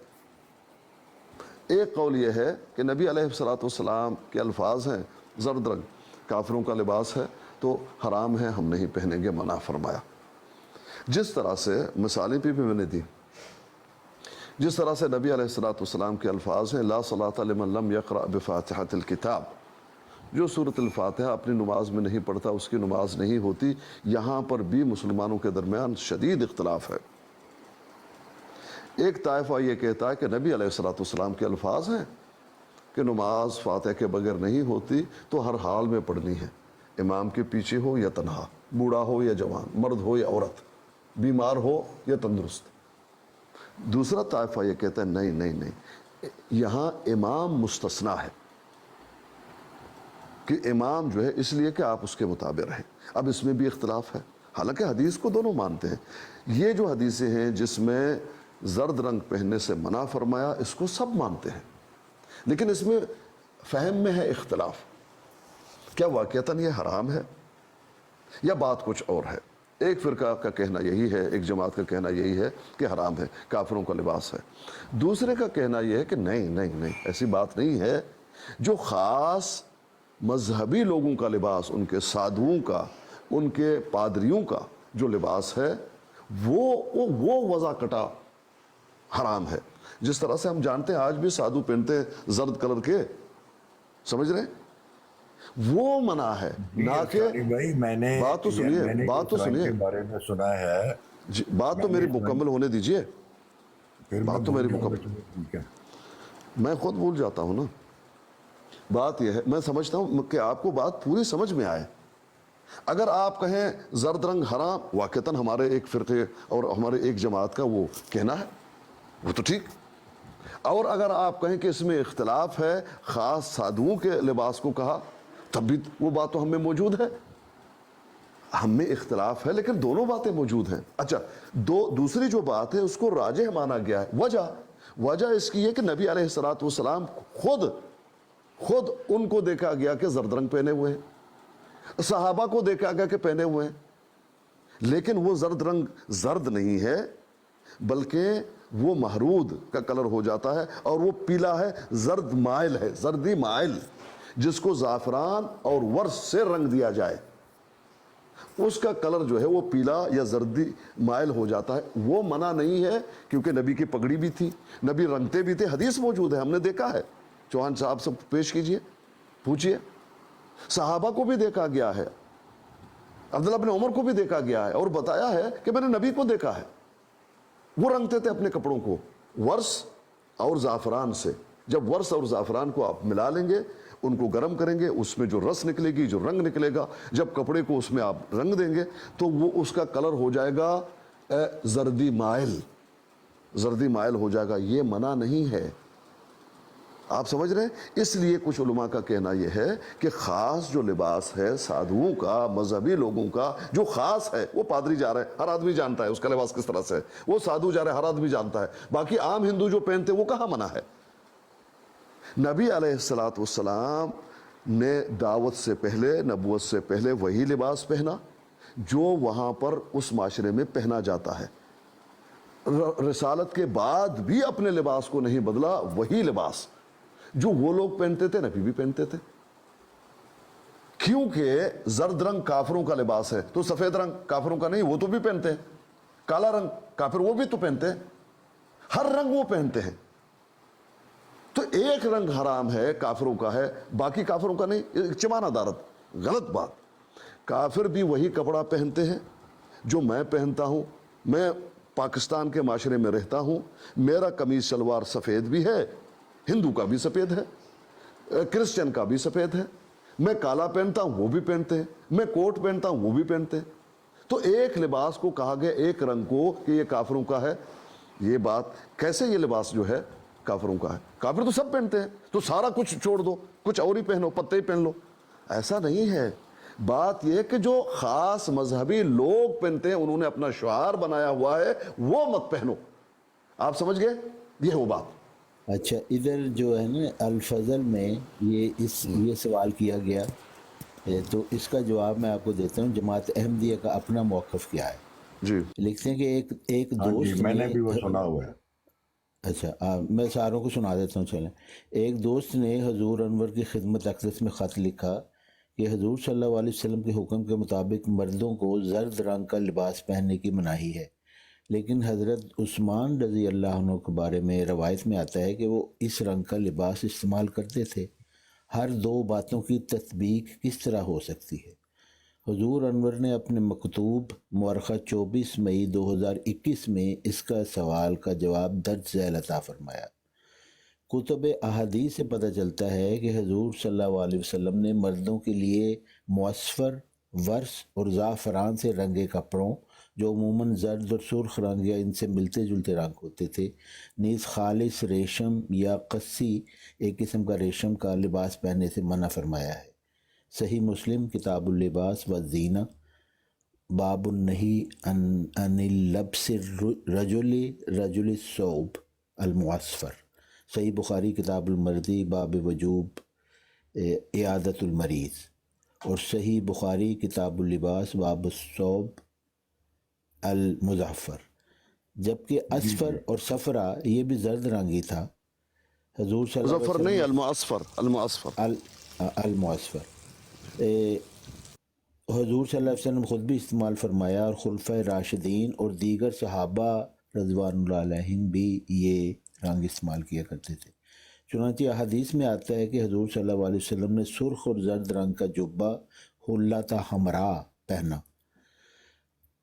ایک قول یہ ہے کہ نبی علیہ الصلوۃ والسلام کے الفاظ ہیں زرد رنگ کافروں کا لباس ہے تو حرام ہے، ہم نہیں پہنیں گے، منع فرمایا. جس طرح سے مثالیں بھی میں نے دی، جس طرح سے نبی علیہ الصلوۃ والسلام کے الفاظ ہیں لا صلاۃ لمن لم یقرأ بفاتحۃ الکتاب، جو سورۃ الفاتحہ اپنی نماز میں نہیں پڑھتا اس کی نماز نہیں ہوتی. یہاں پر بھی مسلمانوں کے درمیان شدید اختلاف ہے. ایک طائفہ یہ کہتا ہے کہ نبی علیہ الصلوۃ والسلام کے الفاظ ہیں کہ نماز فاتحہ کے بغیر نہیں ہوتی تو ہر حال میں پڑھنی ہے، امام کے پیچھے ہو یا تنہا، بوڑھا ہو یا جوان، مرد ہو یا عورت، بیمار ہو یا تندرست. دوسرا طائفہ یہ کہتا ہے نہیں نہیں نہیں، یہاں امام مستثنا ہے، کہ امام جو ہے اس لیے کہ آپ اس کے مطابق رہیں. اب اس میں بھی اختلاف ہے، حالانکہ حدیث کو دونوں مانتے ہیں. یہ جو حدیثیں ہیں جس میں زرد رنگ پہننے سے منع فرمایا، اس کو سب مانتے ہیں، لیکن اس میں فہم میں ہے اختلاف. کیا واقعتاً یہ حرام ہے یا بات کچھ اور ہے؟ ایک فرقہ کا کہنا یہی ہے، ایک جماعت کا کہنا یہی ہے کہ حرام ہے، کافروں کا لباس ہے. دوسرے کا کہنا یہ ہے کہ نہیں نہیں نہیں، ایسی بات نہیں ہے. جو خاص مذہبی لوگوں کا لباس، ان کے سادھوؤں کا، ان کے پادریوں کا جو لباس ہے وہ وضع کٹا حرام ہے. جس طرح سے ہم جانتے ہیں آج بھی سادھو پہنتے ہیں زرد کلر کے، سمجھ رہے ہیں، وہ منع ہے. نہ کہ بھائی میں نے بات تو سنیے، بات تو سنیے، کے بارے میں سنا ہے. جی بات تو میری مکمل ہونے دیجئے، بات تو میری مکمل، ٹھیک ہے. میں خود بھول جاتا ہوں نا. بات یہ ہے، میں سمجھتا ہوں کہ آپ کو بات پوری سمجھ میں آئے. اگر آپ کہیں زرد رنگ حرام، واقعتاً ہمارے ایک فرقے اور ہمارے ایک جماعت کا وہ کہنا ہے، وہ تو ٹھیک. اور اگر آپ کہیں کہ اس میں اختلاف ہے، خاص سادھوؤں کے لباس کو کہا، تب بھی وہ بات تو ہم میں موجود ہے. ہم میں اختلاف ہے لیکن دونوں باتیں موجود ہیں. اچھا دوسری جو بات ہے اس کو راجح مانا گیا ہے. وجہ اس کی ہے کہ نبی علیہ الصلوۃ والسلام خود ان کو دیکھا گیا کہ زرد رنگ پہنے ہوئے ہیں، صحابہ کو دیکھا گیا کہ پہنے ہوئے ہیں، لیکن وہ زرد رنگ زرد نہیں ہے بلکہ وہ محرود کا کلر ہو جاتا ہے، اور وہ پیلا ہے، زرد مائل ہے، زردی مائل، جس کو زعفران اور ورس سے رنگ دیا جائے اس کا کلر جو ہے وہ پیلا یا زردی مائل ہو جاتا ہے. وہ منع نہیں ہے کیونکہ نبی کی پگڑی بھی تھی، نبی رنگتے بھی تھے، حدیث موجود ہے، ہم نے دیکھا ہے. چوہان صاحب سے پیش کیجئے، پوچھئے. صحابہ کو بھی دیکھا گیا ہے، عبداللہ بن عمر کو بھی دیکھا گیا ہے اور بتایا ہے کہ میں نے نبی کو دیکھا ہے، وہ رنگتے تھے اپنے کپڑوں کو ورس اور زعفران سے. جب ورس اور زعفران کو آپ ملا لیں گے، ان کو گرم کریں گے، اس میں جو رس نکلے گی، جو رنگ نکلے گا، جب کپڑے کو اس میں آپ رنگ دیں گے تو وہ اس کا کلر ہو جائے گا زردی مائل، زردی مائل ہو جائے گا. یہ منع نہیں ہے، آپ سمجھ رہے ہیں. اس لیے کچھ علماء کا کہنا یہ ہے کہ خاص جو لباس ہے سادھوؤں کا، مذہبی لوگوں کا جو خاص ہے، وہ پادری جا رہے ہیں، ہر آدمی جانتا ہے اس کا لباس کس طرح سے ہے. وہ سادھو جا رہے ہیں، ہر آدمی جانتا ہے. باقی عام ہندو جو پہنتے ہیں وہ کہاں منع ہے. نبی علیہ الصلاۃ والسلام نے دعوت سے پہلے، نبوت سے پہلے وہی لباس پہنا جو وہاں پر اس معاشرے میں پہنا جاتا ہے. رسالت کے بعد بھی اپنے لباس کو نہیں بدلا، وہی لباس جو وہ لوگ پہنتے تھے نبی بھی پہنتے تھے. کیونکہ زرد رنگ کافروں کا لباس ہے تو سفید رنگ کافروں کا نہیں، وہ تو بھی پہنتے ہیں. کالا رنگ کافر وہ بھی تو پہنتے ہیں، ہر رنگ وہ پہنتے ہیں. تو ایک رنگ حرام ہے کافروں کا ہے، باقی کافروں کا نہیں. چمانہ دارت، غلط بات. کافر بھی وہی کپڑا پہنتے ہیں جو میں پہنتا ہوں. میں پاکستان کے معاشرے میں رہتا ہوں، میرا قمیض شلوار سفید بھی ہے، ہندو کا بھی سفید ہے، کرسچن کا بھی سفید ہے. میں کالا پہنتا ہوں وہ بھی پہنتے ہیں، میں کوٹ پہنتا ہوں وہ بھی پہنتے ہیں. تو ایک لباس کو کہا گیا ایک رنگ کو کہ یہ کافروں کا ہے. یہ بات کیسے، یہ لباس جو ہے کافروں کا ہے؟ کافر تو سب پہنتے ہیں، تو سارا کچھ چھوڑ دو، کچھ اور ہی پہنو، پتے ہی پہن لو. ایسا نہیں ہے. بات یہ کہ جو خاص مذہبی لوگ پہنتے ہیں، انہوں نے اپنا شعار بنایا ہوا ہے، وہ مت پہنو. آپ سمجھ گئے؟ یہ وہ بات. اچھا، ادھر جو ہے نا الفضل میں یہ سوال کیا گیا، تو اس کا جواب میں آپ کو دیتا ہوں. جماعت احمدیہ کا اپنا موقف کیا ہے؟ جی لکھتے ہیں کہ ایک ہاں جی، دوست میں نے بھی وہ سنا ہوا ہے. اچھا میں ساروں کو سنا دیتا ہوں. چلیں. ایک دوست نے حضور انور کی خدمت اقدس میں خط لکھا کہ حضور صلی اللہ علیہ وسلم کے حکم کے مطابق مردوں کو زرد رنگ کا لباس پہننے کی مناہی ہے، لیکن حضرت عثمان رضی اللہ عنہ کے بارے میں روایت میں آتا ہے کہ وہ اس رنگ کا لباس استعمال کرتے تھے. ہر دو باتوں کی تطبیق کس طرح ہو سکتی ہے؟ حضور انور نے اپنے مکتوب مورخہ 24 مئی 2021 میں اس کا سوال کا جواب درج ذیل عطا فرمایا. کتب احادیث سے پتہ چلتا ہے کہ حضور صلی اللہ علیہ وسلم نے مردوں کے لیے معصفر، ورس اور زعفران سے رنگے کپڑوں، جو عموماً زرد اور سرخ رنگ یا ان سے ملتے جلتے رنگ ہوتے تھے، نیز خالص ریشم یا قصی ایک قسم کا ریشم کا لباس پہننے سے منع فرمایا ہے. صحیح مسلم کتاب اللباس والزینہ، باب النہی عن لبس رجل الثوب المعصفر. صحیح بخاری کتاب المرضی، باب وجوب عیادت المریض. اور صحیح بخاری کتاب اللباس، باب الثوب المزعفر. جبکہ اسفر اور صفرا یہ بھی زرد رنگ ہی تھا. حضور صلی اللہ علیہ ظفر وسلم نہیں، المعصفر. المعصفر حضور صلی اللہ علیہ وسلم خود بھی استعمال فرمایا، اور خلفۂ راشدین اور دیگر صحابہ رضوان اللہ علیہم بھی یہ رنگ استعمال کیا کرتے تھے. چنانچہ احادیث میں آتا ہے کہ حضور صلی اللہ علیہ وسلم نے سرخ اور زرد رنگ کا جبہ حلۃ حمراء پہنا.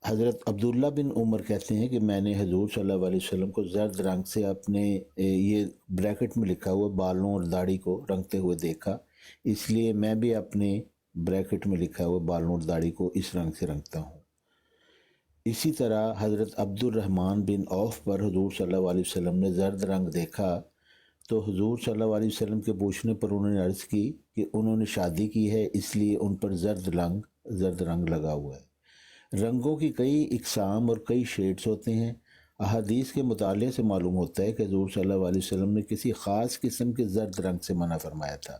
حضرت عبداللہ بن عمر کہتے ہیں کہ میں نے حضور صلی اللہ علیہ وسلم کو زرد رنگ سے اپنے یہ بریکٹ میں لکھا ہوا بالوں اور داڑھی کو رنگتے ہوئے دیکھا، اس لیے میں بھی اپنے بریکٹ میں لکھا ہوا بالوں اور داڑھی کو اس رنگ سے رنگتا ہوں. اسی طرح حضرت عبد الرحمن بن عوف پر حضور صلی اللہ علیہ وسلم نے زرد رنگ دیکھا تو حضور صلی اللہ علیہ وسلم کے پوچھنے پر انہوں نے عرض کی کہ انہوں نے شادی کی ہے، اس لیے ان پر زرد رنگ لگا ہوا ہے. رنگوں کی کئی اقسام اور کئی شیڈز ہوتے ہیں. احادیث کے مطالعے سے معلوم ہوتا ہے کہ حضور صلی اللہ علیہ وسلم نے کسی خاص قسم کے زرد رنگ سے منع فرمایا تھا،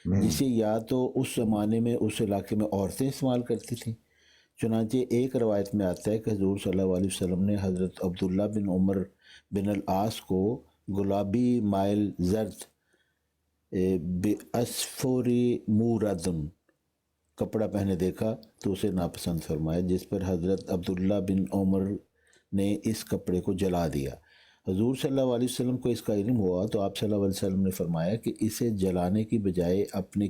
جسے یا تو اس زمانے میں اس علاقے میں عورتیں استعمال کرتی تھیں. چنانچہ ایک روایت میں آتا ہے کہ حضور صلی اللہ علیہ وسلم نے حضرت عبداللہ بن عمر بن العاص کو گلابی مائل زرد بِأَصْفُرِ مُورَدٌ کپڑا پہنے دیکھا تو اسے ناپسند فرمایا، جس پر حضرت عبداللہ بن عمر نے اس کپڑے کو جلا دیا. حضور صلی اللہ علیہ وسلم کو اس کا علم ہوا تو آپ صلی اللہ علیہ وسلم نے فرمایا کہ اسے جلانے کی بجائے اپنی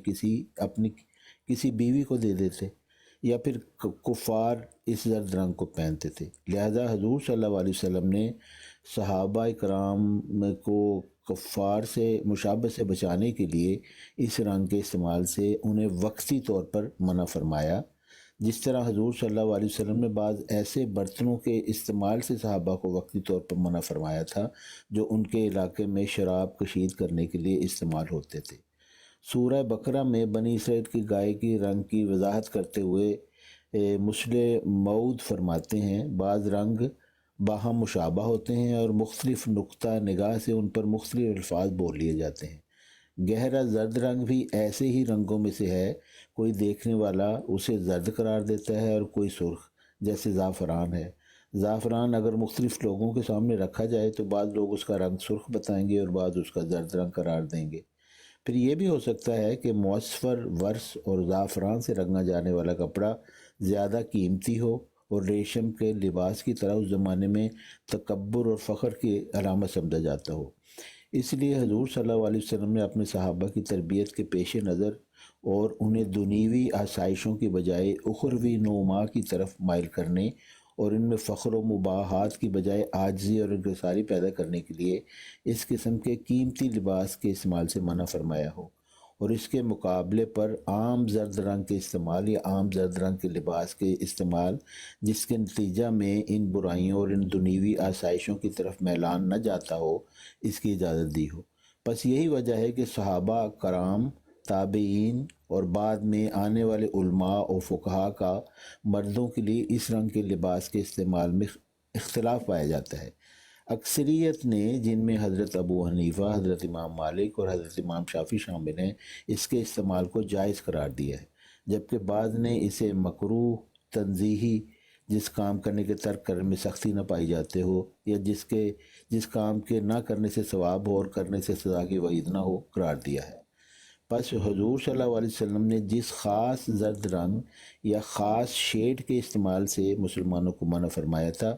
کسی بیوی کو دے دیتے، یا پھر کفار اس زرد رنگ کو پہنتے تھے. لہذا حضور صلی اللہ علیہ وسلم نے صحابہ کرام کو کفار سے مشابہت سے بچانے کے لیے اس رنگ کے استعمال سے انہیں وقتی طور پر منع فرمایا، جس طرح حضور صلی اللہ علیہ وسلم نے بعض ایسے برتنوں کے استعمال سے صحابہ کو وقتی طور پر منع فرمایا تھا جو ان کے علاقے میں شراب کشید کرنے کے لیے استعمال ہوتے تھے. سورہ بقرہ میں بنی اسرائیل کی گائے کی رنگ کی وضاحت کرتے ہوئے مسلم موعود فرماتے ہیں بعض رنگ باہم مشابہ ہوتے ہیں اور مختلف نقطہ نگاہ سے ان پر مختلف الفاظ بول لیے جاتے ہیں. गहरा जर्द रंग भी ऐसे ही रंगों में से है, कोई देखने वाला उसे जर्द करार देता है और कोई सुर्ख, जैसे ज़ाफ़रान है। ज़ाफ़रान अगर मुख्तलिफ़ लोगों के सामने रखा जाए तो बाद लोग उसका रंग सुर्ख बताएंगे और बाद उसका जर्द रंग करार देंगे। फिर ये भी हो सकता है कि मुअस्फ़र, वर्स और ज़ाफ़रान से रंगा जाने वाला कपड़ा ज़्यादा कीमती हो और रेशम के लिबास की तरह उस ज़माने में तकब्बुर और फ़ख्र की अलामत समझा जाता हो। इसलिए हजूर सल्लल्लाहु अलैहि वसल्लम ने अपने सहाबा की तरबियत के पेश नज़र और उन्हें दुनीवी आसाइशों की बजाय उखरवी नोमा की तरफ माइल करने और इनमें फ़ख्र व मुबाहात की बजाय आजिज़ी और इंकिसारी पैदा करने के लिए इस किस्म के कीमती लिबास के इस्तेमाल से मना फरमाया हो, और इसके मुकाबले पर आम जर्द रंग के इस्तेमाल या आम जर्द रंग के लिबास के इस्तेमाल जिसके नतीजा में इन बुराइयों और इन दुनीवी आसाइशों की तरफ मैलान न जाता हो, इसकी इजाज़त दी हो। बस यही वजह है कि सहाबा कराम, ताबईन और बाद में आने वाले उलमा और फुकहा का मर्दों के लिए इस रंग के लिबास के इस्तेमाल में इख्तिलाफ पाया जाता है। अक्सरियत ने, जिनमें हज़रत अबू हनीफ़ा, हज़रत इमाम मालिक और हज़रत इमाम शाफ़ी शामिल हैं, इसके इस्तेमाल को जायज़ करार दिया है, जबकि बाद ने इसे मकरूह, तंज़ीही, जिस काम करने के तर्क करने में सख्ती न पाई जाते हो या जिस काम के ना करने से सवाब हो और करने से सज़ा की वईद ना हो, करार दिया है। बस हुज़ूर सल्लल्लाहु अलैहि वसल्लम ने जिस ख़ास जर्द रंग या ख़ास शेड के इस्तेमाल से मुसलमानों को मना फरमाया था,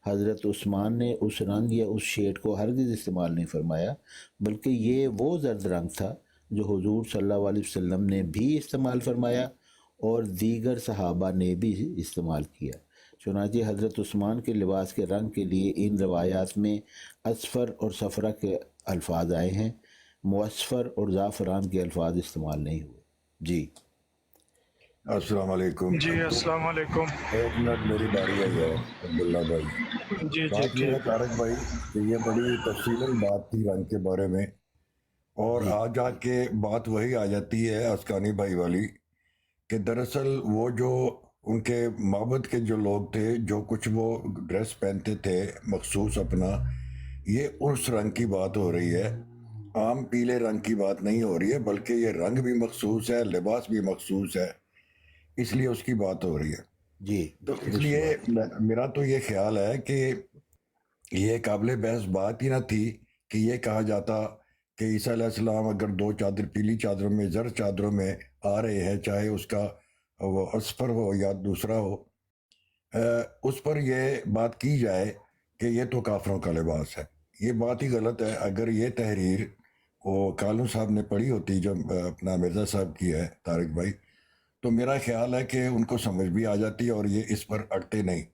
हज़रत उस्मान ने उस रंग या उस शेड को हरगिज़ इस्तेमाल नहीं फरमाया, बल्कि ये वो जर्द रंग था जो हुज़ूर सल्लल्लाहु अलैहि वसल्लम ने भी इस्तेमाल फरमाया और दीगर सहाबा ने भी इस्तेमाल किया। चुनांचे हज़रत उस्मान के लिबास के रंग के लिए इन रवायात में असफ़र और सफ़रा के अल्फाज आए हैं, मुअस्फ़र और ज़ाफ़रान के अल्फाज इस्तेमाल नहीं हुए। जी अस्सलाम वालेकुम। जी अस्सलाम वालेकुम। एक मिनट, मेरी बारी है यार अब्दुल्ला भाई। जी बात ये है तारक भाई कि ये बड़ी तफसीलन बात थी रंग के बारे में, और आज आके बात वही आ जाती है अस्कानी भाई वाली कि दरअसल वो जो उनके माबद के जो लोग थे, जो कुछ वो ड्रेस पहनते थे मखसूस अपना, ये उस रंग की बात हो रही है, आम पीले रंग की बात नहीं हो रही है, बल्कि ये रंग भी मखसूस है, लिबास भी मखसूस है, इसलिए उसकी बात हो रही है। जी तो इसलिए मेरा तो ये ख्याल है कि ये काबिल बहस बात ही ना थी कि ये कहा जाता कि ईसा अलैहिस्सलाम अगर दो चादर, पीली चादरों में, जर चादरों में आ रहे हैं, चाहे उसका वो असफर हो या दूसरा हो, उस पर ये बात की जाए कि ये तो काफरों का लिबास है। ये बात ही गलत है। अगर ये तहरीर वो कालू साहब ने पढ़ी होती, जो अपना मिर्ज़ा साहब की है तारिक भाई, तो मेरा ख्याल है कि उनको समझ भी आ जाती है और ये इस पर अड़ते नहीं।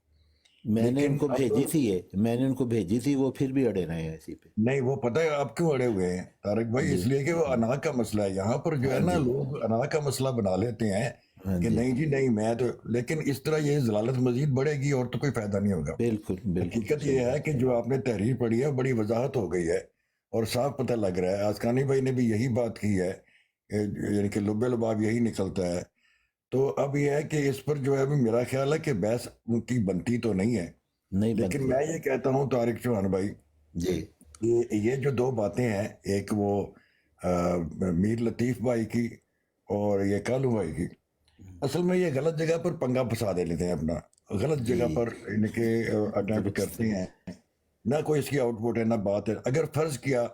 मैंने उनको भेजी थी, वो फिर भी अड़े रहे हैं इसी पे। नहीं, वो पता है आप क्यों अड़े हुए हैं तारिक भाई? इसलिए कि वो अना का मसला है। यहाँ पर जो है ना, लोग अना का मसला बना लेते हैं कि नहीं जी नहीं, मैं तो, लेकिन इस तरह ये जलालत मजीद बढ़ेगी और तो कोई फायदा नहीं होगा। बिल्कुल हकीकत ये है कि जो आपने तहरीर पढ़ी है बड़ी वजाहत हो गई है और साफ पता लग रहा है। आसकानी भाई ने भी यही बात की है, यानी कि लुबे लुबाब यही निकलता है। तो अब यह है कि इस पर जो है, अभी मेरा ख्याल है कि बहस उनकी बनती तो नहीं है, लेकिन मैं ये कहता हूँ तारिक चौहान भाई जी, ये जो दो बातें हैं, एक वो मीर लतीफ़ भाई की और ये कालू भाई की, असल में ये गलत जगह पर पंगा फंसा दे लेते हैं अपना, गलत जगह पर इनके अटैम्प्ट करते हैं। ना कोई इसकी आउटपुट है ना बात है। अगर फर्ज किया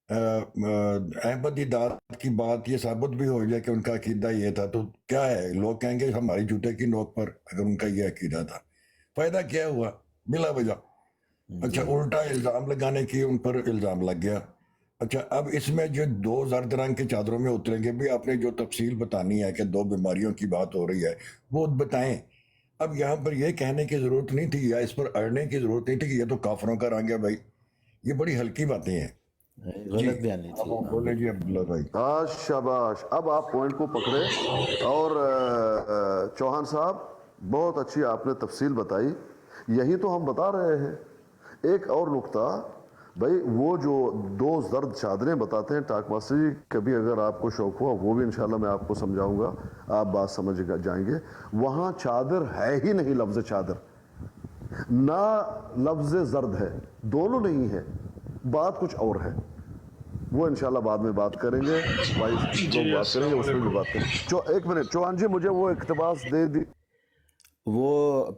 अहमदी दाद की बात ये साबित भी हो जाए कि उनका अकीदा ये था, तो क्या है, लोग कहेंगे हमारी जूते की नोक पर अगर उनका ये अकीदा था, फायदा क्या हुआ बिला वजह। अच्छा, उल्टा इल्ज़ाम लगाने की उन पर इल्ज़ाम लग गया। अच्छा, अब इसमें जो दो जर्द रंग के चादरों में उतरेंगे भी, आपने जो तफसील बतानी है कि दो बीमारियों की बात हो रही है वो बताएं। अब यहाँ पर यह कहने की ज़रूरत नहीं थी या इस पर अड़ने की ज़रूरत नहीं थी कि ये तो काफरों का रंग है भाई। ये बड़ी हल्की बातें हैं। गलत बयानी थी। बोले जी अब्दुल्ला भाई। शाबाश, अब आप पॉइंट को पकड़े। और चौहान साहब, बहुत अच्छी आपने तफसील बताई, यही तो हम बता रहे हैं। एक और नुक्ता भाई, वो जो दो जर्द चादरें बताते हैं टाक मास्टर जी, कभी अगर आपको शौक हुआ वो भी इंशाल्लाह मैं आपको समझाऊंगा, आप बात समझ जाएंगे। वहाँ चादर है ही नहीं, लफ्ज़ चादर ना लफ्ज़ जर्द है, दोनों नहीं है, बात कुछ और है। وہ इंशाल्लाह बाद में बात करेंगे भाई, लोग बात करेंगे उसमें भी बात करेंगे। एक मिनट चौहान जी, मुझे वो इक्तबास दे दी। वो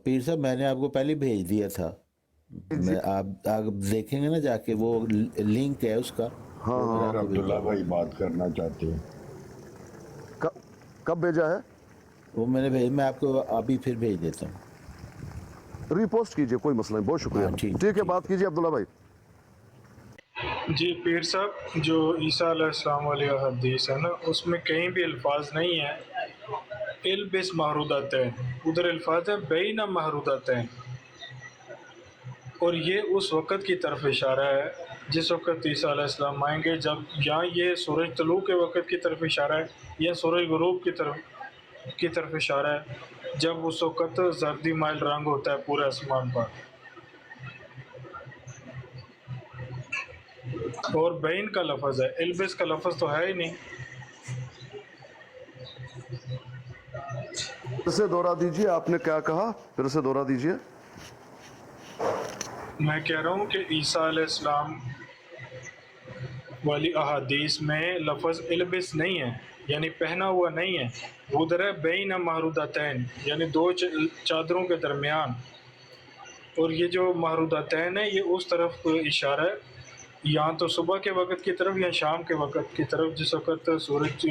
पीर साहब मैंने आपको पहले भेज दिया था, मैं आप देखेंगे ना जाके, वो लिंक है उसका। हाँ हाँ, यार अब्दुल्ला भाई बात करना चाहते हैं। कब भेजा है? वो मैंने भेज, मैं आपको अभी फिर भेज देता हूँ। रिपोस्ट कीजिए, कोई मसला नहीं, बहुत शुक्रिया। हाँ, ठीक है, बात कीजिए अब्दुल्ला भाई। जी पीर साहब, जो ईसा अलैहिस्सलाम वाली हदीस है ना, उसमें कहीं भी अल्फाज नहीं है इल्बिस महरूदतैन, उधर अल्फाज है बैना महरूदतैन। और ये उस वक़्त की तरफ इशारा है जिस वक़्त ईसा अलैहिस्सलाम आएंगे, जब या ये सूरज तलू के वक़्त की तरफ इशारा है या सूरज गुरूब की तरफ इशारा है, जब उस वक़्त जर्दी माइल रंग होता है पूरे आसमान पर। और बैन का लफ्ज़ है, इल्बिस का लफ्ज़ तो है ही नहीं। फिर से दोहरा दीजिए, आपने क्या कहा, फिर से दोहरा दीजिए। मैं कह रहा हूँ कि ईसा अलैहिस्सलाम वाली अहादीस में लफ्ज़ इल्बिस नहीं है, यानी पहना हुआ नहीं है, उधर है बैन महरूदतैन, यानी दो चादरों के दरमियान। और ये जो महरूदतैन है ये उस तरफ इशारा है, या तो सुबह के वक़्त की तरफ या शाम के वक़्त की तरफ, जिस वक़्त सूरज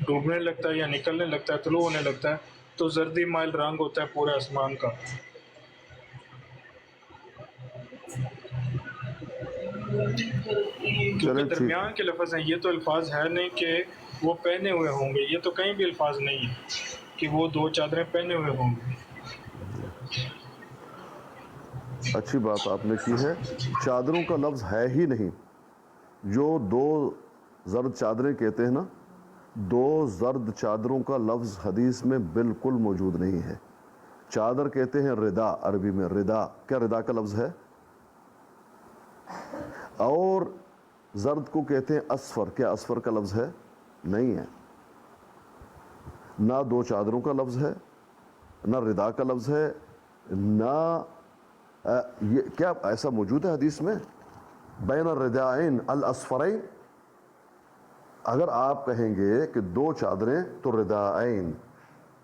डूबने लगता है या निकलने लगता है, तुलू होने लगता है, तो जर्दी माइल रंग होता है पूरे आसमान का। क्योंकि दरमियान के लफ्ज़ हैं, ये तो अल्फाज है नहीं कि वो पहने हुए होंगे, ये तो कहीं भी अल्फाज नहीं है कि वो दो चादरें पहने हुए होंगे। अच्छी बात आपने की है, चादरों का लफ्ज़ है ही नहीं। जो दो जर्द चादरें कहते हैं ना, दो जर्द चादरों का लफ्ज़ हदीस में बिल्कुल मौजूद नहीं है। चादर कहते हैं रिदा, अरबी में रिदा, क्या रिदा का लफ्ज़ है? और जर्द को कहते हैं असफर, क्या असफर का लफ्ज़ है? नहीं है। ना दो चादरों का लफ्ज़ है, ना रिदा का लफ्ज़ है, ना ये क्या ऐसा मौजूद है हदीस में? बैन रिदाइन अल असफरैन, अगर आप कहेंगे कि दो चादरें तो रिदाइन,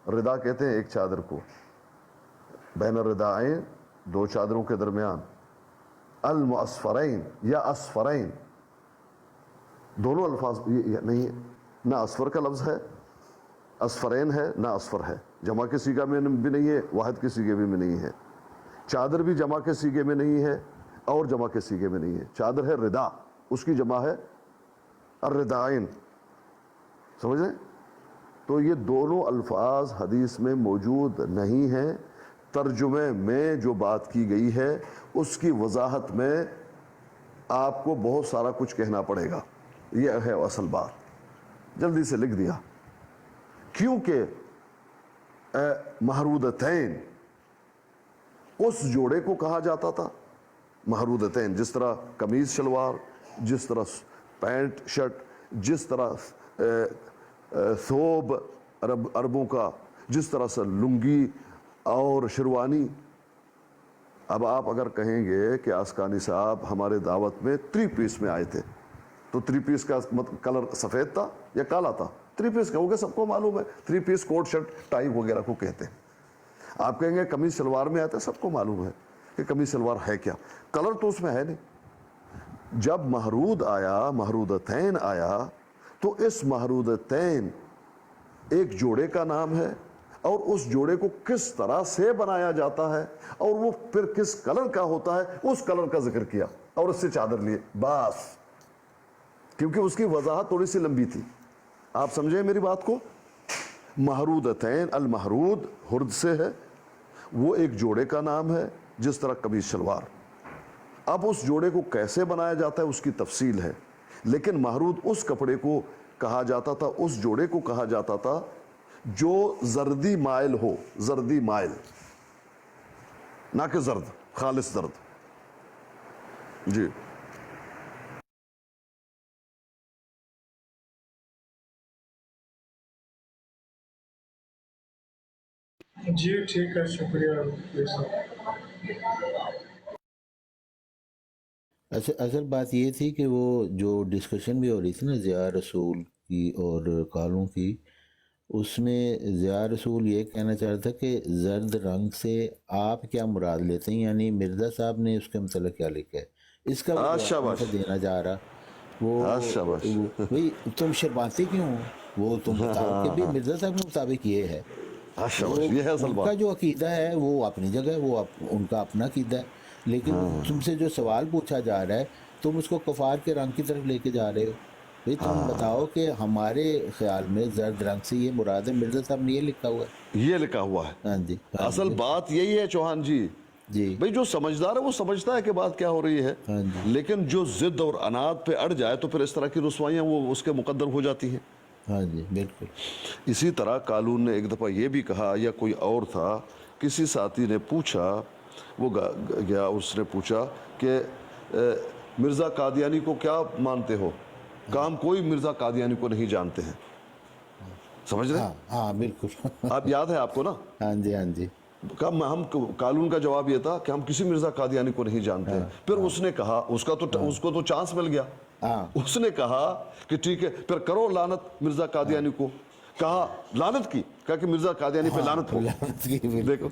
रिदा कहते हैं एक चादर को, बैन रिदाइन दो चादरों के दरमियान, अल मुअस्फरैन या असफरैन, दोनों अल्फाज ये नहीं है। ना असफर का लफ्ज़ है, असफरैन है, ना असफर है, जमा के सीगा में भी नहीं है, वाहिद के सीगे में नहीं है। चादर भी जमा के सीगे में नहीं है और जमा के सीगे में नहीं है। चादर है रिदा, उसकी जमा है अर्रिदाइन, समझ रहे? तो ये दोनों अल्फाज हदीस में मौजूद नहीं हैं। तर्जुमे में जो बात की गई है उसकी वजाहत में आपको बहुत सारा कुछ कहना पड़ेगा, ये है असल बात। जल्दी से लिख दिया, क्योंकि महरूदतैन उस जोड़े को कहा जाता था। महरूदतैन, जिस तरह कमीज शलवार, जिस तरह पैंट शर्ट, जिस तरह थोब अरबों का, जिस तरह से लुंगी और शेरवानी। अब आप अगर कहेंगे कि आसकानी साहब हमारे दावत में 3 पीस में आए थे, तो 3 पीस का कलर सफ़ेद था या काला था? 3 पीस कहोगे, सबको मालूम है 3 पीस कोट शर्ट टाई वगैरह को कहते हैं। आप कहेंगे कमीज सलवार में आता है, सबको मालूम है कि कमीज सलवार है क्या, कलर तो उसमें है नहीं। जब महरूद आया, महरूदतैन आया, तो इस महरूदतैन एक जोड़े का नाम है और उस जोड़े को किस तरह से बनाया जाता है और वो फिर किस कलर का होता है, उस कलर का जिक्र किया और उससे चादर लिए, बस। क्योंकि उसकी वजाहत थोड़ी सी लंबी थी, आप समझे मेरी बात को। महरूदतैन, अल महरूद हुर्द से है, वो एक जोड़े का नाम है जिस तरह कमीज शलवार। अब उस जोड़े को कैसे बनाया जाता है उसकी तफसील है, लेकिन महरूद उस कपड़े को कहा जाता था, उस जोड़े को कहा जाता था जो जर्दी माइल हो, जर्दी माइल, ना कि जर्द, खालिस जर्द। जी जी ठीक है, शुक्रिया। اصل بات یہ تھی کہ وہ جو ڈسکشن بھی ہو رہی تھی نا ضیاء رسول کی اور کالوں کی، اس میں ضیاء رسول یہ کہنا چاہ رہا تھا کہ زرد رنگ سے آپ کیا مراد لیتے ہیں، یعنی مرزا صاحب نے اس کے متعلق کیا لکھا ہے، اس کا وہ شاباش جواب دینا جا رہا وہ شاباش بھئی تم شرماتے کیوں ہو، وہ تم بتاؤ کہ بھی مرزا صاحب کے مطابق یہ ہے، شاباش، یہ ہے اصل ان کا بات. جو عقیدہ ہے وہ اپنی جگہ ہے، وہ ان کا اپنا عقیدہ ہے، لیکن تم سے جو سوال پوچھا جا رہا ہے تم اس کو کفار کے رنگ کی طرف لے کے جا رہے ہو. بھئی تم بتاؤ کہ ہمارے خیال میں زرد رنگ سے یہ مراد ہے، مرزا صاحب نے یہ لکھا ہوا ہے. یہ لکھا ہوا ہے. ہاں جی اصل بات یہی ہے چوہان جی، جی بھئی جو سمجھدار ہے وہ سمجھتا ہے کہ بات کیا ہو رہی ہے، ہاں جی لیکن جو ضد اور عناد پہ اڑ جائے تو پھر اس طرح کی رسوائیاں وہ اس کے مقدر ہو جاتی ہیں. ہاں جی بالکل. اسی طرح قالون نے ایک دفعہ یہ بھی کہا، یا کوئی اور تھا، کسی ساتھی نے پوچھا، وہ گیا اس نے پوچھا کہ مرزا قادیانی کو کیا مانتے ہو؟ کہا ہم کوئی مرزا قادیانی کو نہیں جانتے ہیں. سمجھ رہے ہیں؟ ہاں بالکل. آپ یاد ہے آپ کو نا؟ ہاں جی ہاں جی. ہم قالون کا جواب یہ تھا کہ ہم کسی مرزا قادیانی کو نہیں جانتے. پھر اس نے کہا، اس کو تو چانس مل گیا، اس نے کہا کہ ٹھیک ہے پھر کرو لعنت مرزا قادیانی کو. کہا لعنت کی، کہا کہ مرزا قادیانی پہ لعنت ہو. دیکھو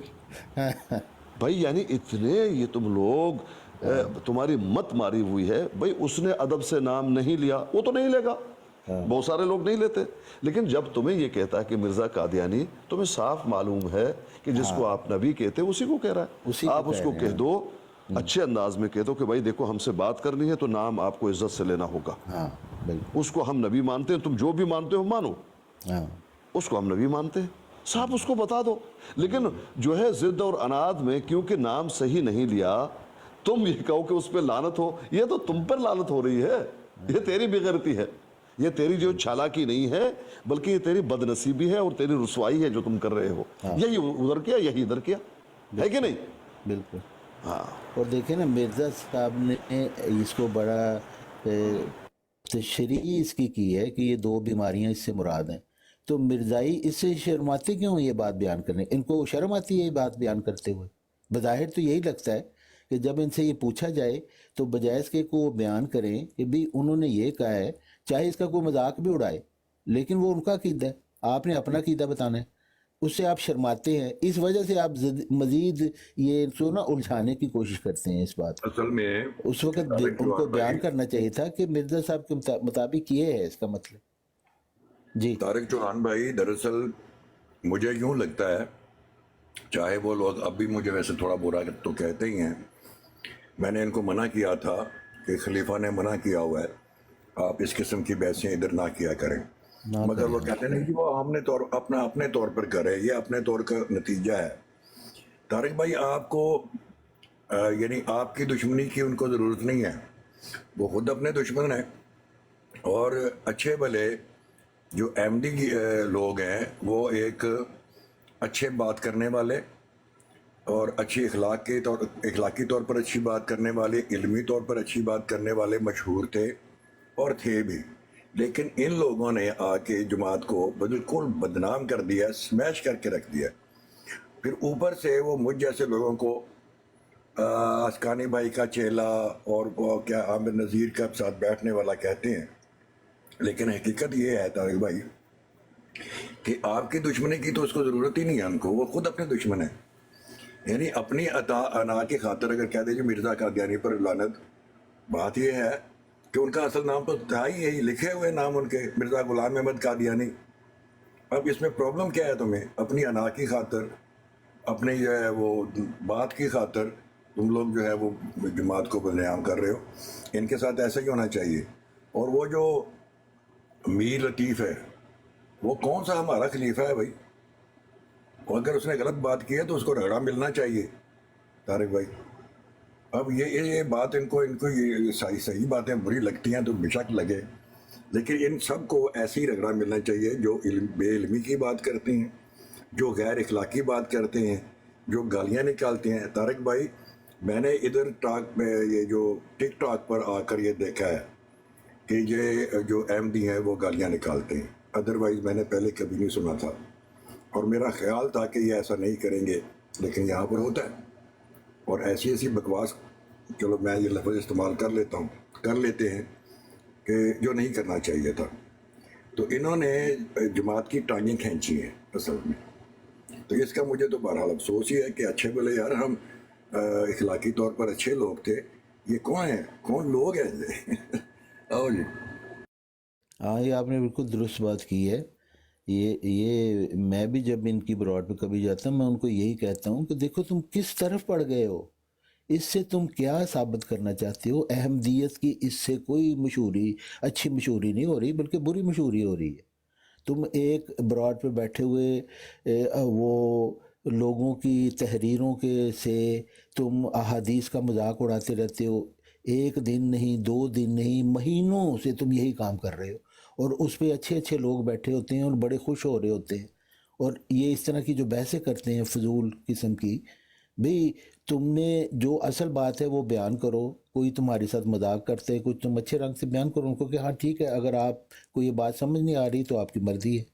بھائی، یعنی اتنے یہ تم لوگ تمہاری مت ماری ہوئی ہے. بھائی اس نے ادب سے نام نہیں لیا، وہ تو نہیں لے گا، بہت سارے لوگ نہیں لیتے، لیکن جب تمہیں یہ کہتا ہے کہ مرزا قادیانی، تمہیں صاف معلوم ہے کہ جس کو آپ نبی کہتے اسی کو کہہ رہا ہے. آپ اس کو کہہ دو، اچھے انداز میں کہہ دو کہ بھائی دیکھو ہم سے بات کرنی ہے تو نام آپ کو عزت سے لینا ہوگا. اس کو ہم نبی مانتے ہیں، تم جو بھی مانتے ہو مانو، اس کو ہم نبی مانتے ہیں، صاحب اس کو بتا دو. لیکن جو ہے ضد اور عناد میں کیونکہ نام صحیح نہیں لیا، تم یہ کہو کہ اس پہ لعنت ہو، یہ تو تم پر لعنت ہو رہی ہے، یہ تیری بے غیرتی ہے، یہ تیری جو چالاکی نہیں ہے بلکہ یہ تیری بد نصیبی ہے اور تیری رسوائی ہے جو تم کر رہے ہو. یہی ادھر کیا، یہی ادھر کیا، ہے کہ نہیں؟ بالکل. اور دیکھیں نا مرزا صاحب نے اس کو بڑا تشریح اس کی ہے کہ یہ دو بیماریاں اس سے مراد ہیں. تو مرزائی اس سے شرماتے کیوں یہ بات بیان کرنے؟ ان کو شرم آتی ہے یہ بات بیان کرتے ہوئے؟ بظاہر تو یہی لگتا ہے کہ جب ان سے یہ پوچھا جائے تو بجائے اس کے کو وہ بیان کریں کہ بھی انہوں نے یہ کہا ہے، چاہے اس کا کوئی مذاق بھی اڑائے، لیکن وہ ان کا عقیدہ ہے، آپ نے اپنا عقیدہ بتانا ہے، اس سے آپ شرماتے ہیں. اس وجہ سے آپ مزید یہ سو نا الجھانے کی کوشش کرتے ہیں اس بات. اصل میں اس وقت ان کو بیان کرنا چاہیے تھا کہ مرزا صاحب کے مطابق یہ ہے اس کا مطلب. جی طارق چوہان بھائی، دراصل مجھے یوں لگتا ہے، چاہے وہ لوگ اب بھی مجھے ویسے تھوڑا برا تو کہتے ہی ہیں، میں نے ان کو منع کیا تھا کہ خلیفہ نے منع کیا ہوا ہے آپ اس قسم کی بحثیں ادھر نہ کیا کریں، مگر وہ کہتے ہیں کہ وہ ہم نے اپنے طور پر کرے، یہ اپنے طور کا نتیجہ ہے. طارق بھائی، آپ کو یعنی آپ کی دشمنی کی ان کو ضرورت نہیں ہے، وہ خود اپنے دشمن ہیں. اور اچھے بھلے جو احمدی لوگ ہیں وہ ایک اچھے بات کرنے والے اور اچھی اخلاقی طور پر اچھی بات کرنے والے، علمی طور پر اچھی بات کرنے والے مشہور تھے اور تھے بھی. لیکن ان لوگوں نے آ کے جماعت کو بالکل بدنام کر دیا، سمیش کر کے رکھ دیا. پھر اوپر سے وہ مجھ جیسے لوگوں کو اسکانی بھائی کا چیلا اور وہ کیا عامر نذیر کا ساتھ بیٹھنے والا کہتے ہیں. لیکن حقیقت یہ ہے طارق بھائی کہ آپ کی دشمنی کی تو اس کو ضرورت ہی نہیں ہے، ان کو وہ خود اپنے دشمن ہیں. یعنی اپنی انا کی خاطر اگر کہہ دیجیے مرزا قادیانی پر لعنت، بات یہ ہے کہ ان کا اصل نام تو تھا ہی یہی، لکھے ہوئے نام ان کے مرزا غلام احمد قادیانی. اب اس میں پرابلم کیا ہے تمہیں؟ اپنی انا کی خاطر، اپنی جو ہے وہ بات کی خاطر تم لوگ جو ہے وہ جماعت کو بدنام کر رہے ہو. ان کے ساتھ ایسا ہی ہونا چاہیے. اور وہ جو میر لطیف ہے، وہ کون سا ہمارا خلیفہ ہے بھائی؟ اگر اس نے غلط بات کی ہے تو اس کو رگڑا ملنا چاہیے طارق بھائی. اب یہ بات ان کو یہ صحیح باتیں بری لگتی ہیں تو بے شک لگے، لیکن ان سب کو ایسے ہی رگڑا ملنا چاہیے جو بے علمی کی بات کرتے ہیں، جو غیر اخلاقی بات کرتے ہیں، جو گالیاں نکالتے ہیں. طارق بھائی، میں نے ادھر ٹاک میں یہ جو ٹک ٹاک پر آ کر یہ دیکھا ہے کہ یہ جو احمدی ہیں وہ گالیاں نکالتے ہیں، ادروائز میں نے پہلے کبھی نہیں سنا تھا اور میرا خیال تھا کہ یہ ایسا نہیں کریں گے، لیکن یہاں پر ہوتا ہے. اور ایسی بکواس चलो मैं ये लफ्ज़ इस्तेमाल कर लेते हैं कि जो नहीं करना चाहिए था। तो इन्होंने जमात की टांगें खींची हैं असल में। तो इसका मुझे तो बहरहाल अफसोस ही है कि अच्छे भले यार हम इखलाकी तौर पर अच्छे लोग थे, ये कौन है, कौन लोग हैं ये? आओ जी। हाँ, ये आपने बिल्कुल दुरुस्त बात की है। ये मैं भी जब इनकी ब्रॉड पे कभी जाता हूँ, मैं उनको यही कहता हूँ कि देखो तुम किस तरफ पड़ गए हो, इससे तुम क्या साबित करना चाहते हो। अहमदियत की इससे कोई मशहूरी, अच्छी मशहूरी नहीं हो रही, बल्कि बुरी मशहूरी हो रही है। तुम एक ब्रॉड पे बैठे हुए वो लोगों की तहरीरों के से तुम अहादीस का मजाक उड़ाते रहते हो। एक दिन नहीं, 2 दिन नहीं, महीनों से तुम यही काम कर रहे हो, और उस पे अच्छे अच्छे लोग बैठे होते हैं और बड़े खुश हो रहे होते हैं। और ये इस तरह की जो बहसें करते हैं फजूल किस्म की, भाई तुमने जो असल बात है वो बयान करो। कोई तुम्हारे साथ मजाक करते हैं, कुछ तुम अच्छे रंग से बयान करो उनको कि हाँ ठीक है, अगर आपको ये बात समझ नहीं आ रही तो आपकी मर्जी है।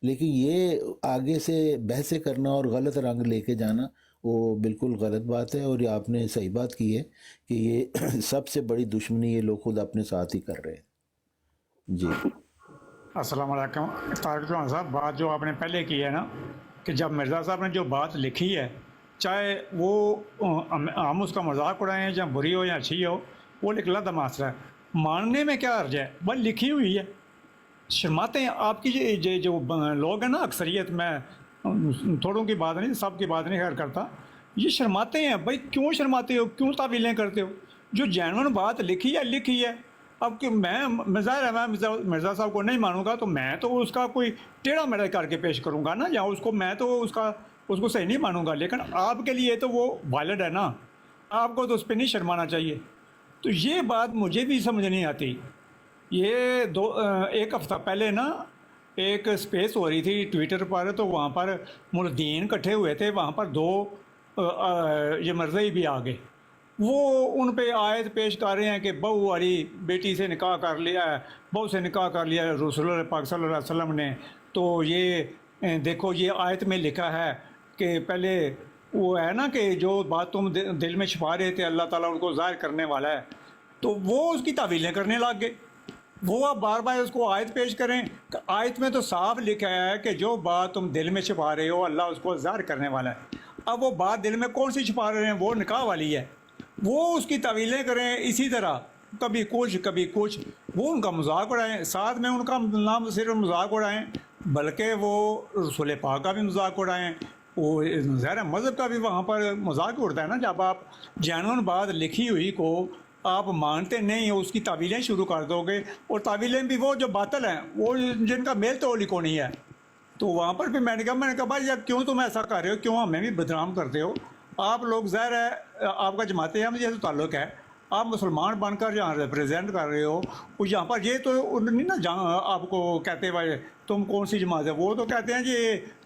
लेकिन ये आगे से बहसें करना और गलत रंग लेके जाना, वो बिल्कुल गलत बात है। और ये आपने सही बात की है कि ये सबसे बड़ी दुश्मनी ये लोग खुद अपने साथ ही कर रहे हैं। जी अस्सलाम वालेकुम तारिक चौहान साहब, बात जो आपने पहले की है ना कि जब मिर्ज़ा साहब ने जो बात लिखी है, चाहे वो हम उसका मजाक उड़ाएं या बुरी हो या अच्छी हो, वो एक अलग मासला है। मानने में क्या अर्ज है, वह लिखी हुई है। शर्माते हैं आपकी जो लोग हैं ना, अक्सरियत, मैं थोड़ों की बात नहीं, सब की बात नहीं खैर करता, ये शर्माते हैं। भाई क्यों शर्माते हो, क्यों तावीलें करते हो? जो जेन्युइन बात लिखी है। अब कि मैं ज़ाहिर है मैं मिर्ज़ा साहब को नहीं मानूंगा, तो मैं तो उसका कोई टेढ़ा मेढ़ा करके पेश करूंगा ना, या उसको मैं तो उसको सही नहीं मानूंगा। लेकिन आपके लिए तो वो वैलिड है ना, आपको तो उस पर नहीं शर्माना चाहिए। तो ये बात मुझे भी समझ नहीं आती। ये एक हफ़्ता पहले ना एक स्पेस हो रही थी ट्विटर पर, तो वहाँ पर मुल्दीन इकट्ठे हुए थे। वहाँ पर 2 ये मरज़ई भी आ गए। वो उन पे आयत पेश कर रहे हैं कि बहू वाली बेटी से निकाह कर लिया है, बहू से निकाह कर लिया है रसूल पाक सल्लल्लाहु अलैहि वसल्लम ने। तो ये देखो, ये आयत में लिखा है कि पहले वो है ना कि जो बात तुम दिल में छुपा रहे थे अल्लाह ताला उनको ज़ाहिर करने वाला है। तो वो उसकी तावीलें करने लग गए। वो अब बार बार उसको आयत पेश करें। आयत में तो साफ लिखा है कि जो बात तुम दिल में छुपा रहे हो अल्लाह उसको ज़ाहिर करने वाला है। अब वो बात दिल में कौन सी छुपा रहे हैं, वो निकाह वाली है। वो उसकी तवीलें करें इसी तरह, कभी कुछ, वो उनका मजाक उड़ाएं, साथ में उनका नाम सिर्फ मजाक उड़ाएं, बल्कि वो रसूल पाक का भी मजाक उड़ाएं। वो ज़ाहिर मज़हब का भी वहाँ पर मजाक उड़ता है ना। जब आप जेन्युइन बात लिखी हुई को आप मानते नहीं हो, उसकी तावीलें शुरू कर दोगे, और तावीलें भी वो जो बातिल हैं, वो जिनका मेल तोल को नहीं है। तो वहाँ पर भी मैंने कहा भाई यार क्यों तुम ऐसा कर रहे हो, क्यों हमें भी बदनाम करते हो? आप लोग ज़ाहिर है आपका जमात अहमदिया से ताल्लुक़ है, आप मुसलमान बनकर जहाँ रिप्रेजेंट कर रहे हो, वो यहाँ पर ये तो नहीं ना जहाँ आपको कहते भाई तुम कौन सी जमात है। वो तो कहते हैं जी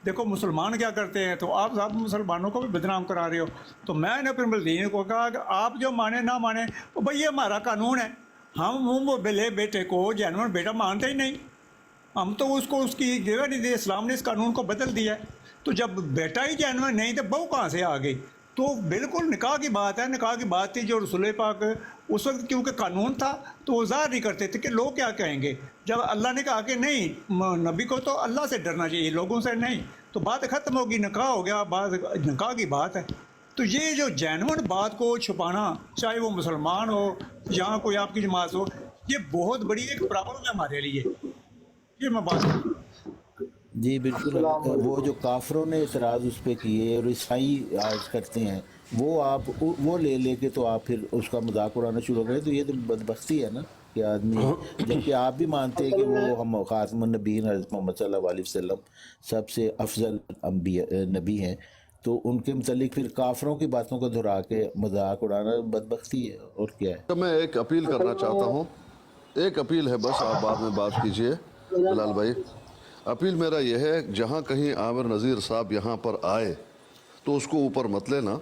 देखो मुसलमान क्या करते हैं, तो आप सब मुसलमानों को भी बदनाम करा रहे हो। तो मैंने अपने मुल्दीन को कहा कि आप जो माने ना माने, तो भाई ये हमारा कानून है, हम वो बिले बेटे को जेन्युइन बेटा मानते ही नहीं, हम तो उसको उसकी जगह नहीं दी। इस्लाम ने इस कानून को बदल दिया है। तो जब बेटा ही जेन्युइन नहीं तो बहू कहाँ से आ गई? तो बिल्कुल निकाह की बात है। निकाह की बात थी जो रसूल पाक उस वक्त क्योंकि कानून था तो वो ज़ाहिर नहीं करते थे कि लोग क्या कहेंगे। जब अल्लाह ने कहा कि नहीं, नबी को तो अल्लाह से डरना चाहिए, लोगों से नहीं, तो बात ख़त्म होगी, निकाह हो गया, बात निकाह की बात है। तो ये जो जेन्युइन बात को छुपाना, चाहे वो मुसलमान हो या कोई आपकी जमात हो, ये बहुत बड़ी एक प्रॉब्लम है हमारे लिए। ये मैं बात जी बिल्कुल। वो जो काफरों ने इतराज़ उस पर किए और ईसाई आज करते हैं, वो आप वो ले के तो आप फिर उसका मजाक उड़ाना शुरू करें, तो ये तो बदबख्ती है ना कि आदमी, जबकि आप भी मानते हैं कि वो हम खातमुन नबीय्यीन हज़रत मोहम्मद सल्लल्लाहु अलैहि वसल्लम सबसे अफजल नबी हैं, तो उनके मतलब फिर काफरों की बातों को दोहरा के मजाक उड़ाना बदबख्ती है और क्या है। तो मैं एक अपील करना चाहता हूँ, एक अपील है बस, आप बाद में बात कीजिए बिलाल भाई। अपील मेरा यह है, जहाँ कहीं आमिर नज़ीर साहब यहाँ पर आए तो उसको ऊपर मत लेना,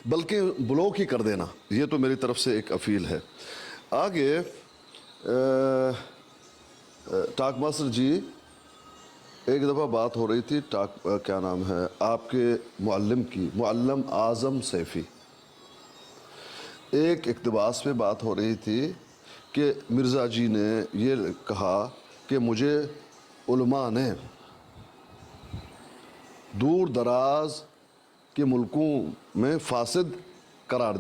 बल्कि ब्लॉक ही कर देना। ये तो मेरी तरफ से एक अपील है। आगे टाक मास्टर जी, एक दफ़ा बात हो रही थी क्या नाम है आपके मुअल्लिम की, मुअल्लिम आज़म सैफ़ी, ایک اقتباس پہ بات ہو رہی تھی کہ مرزا جی نے یہ کہا کہ مجھے علماء نے دور دراز کے ملکوں میں فاسد قرار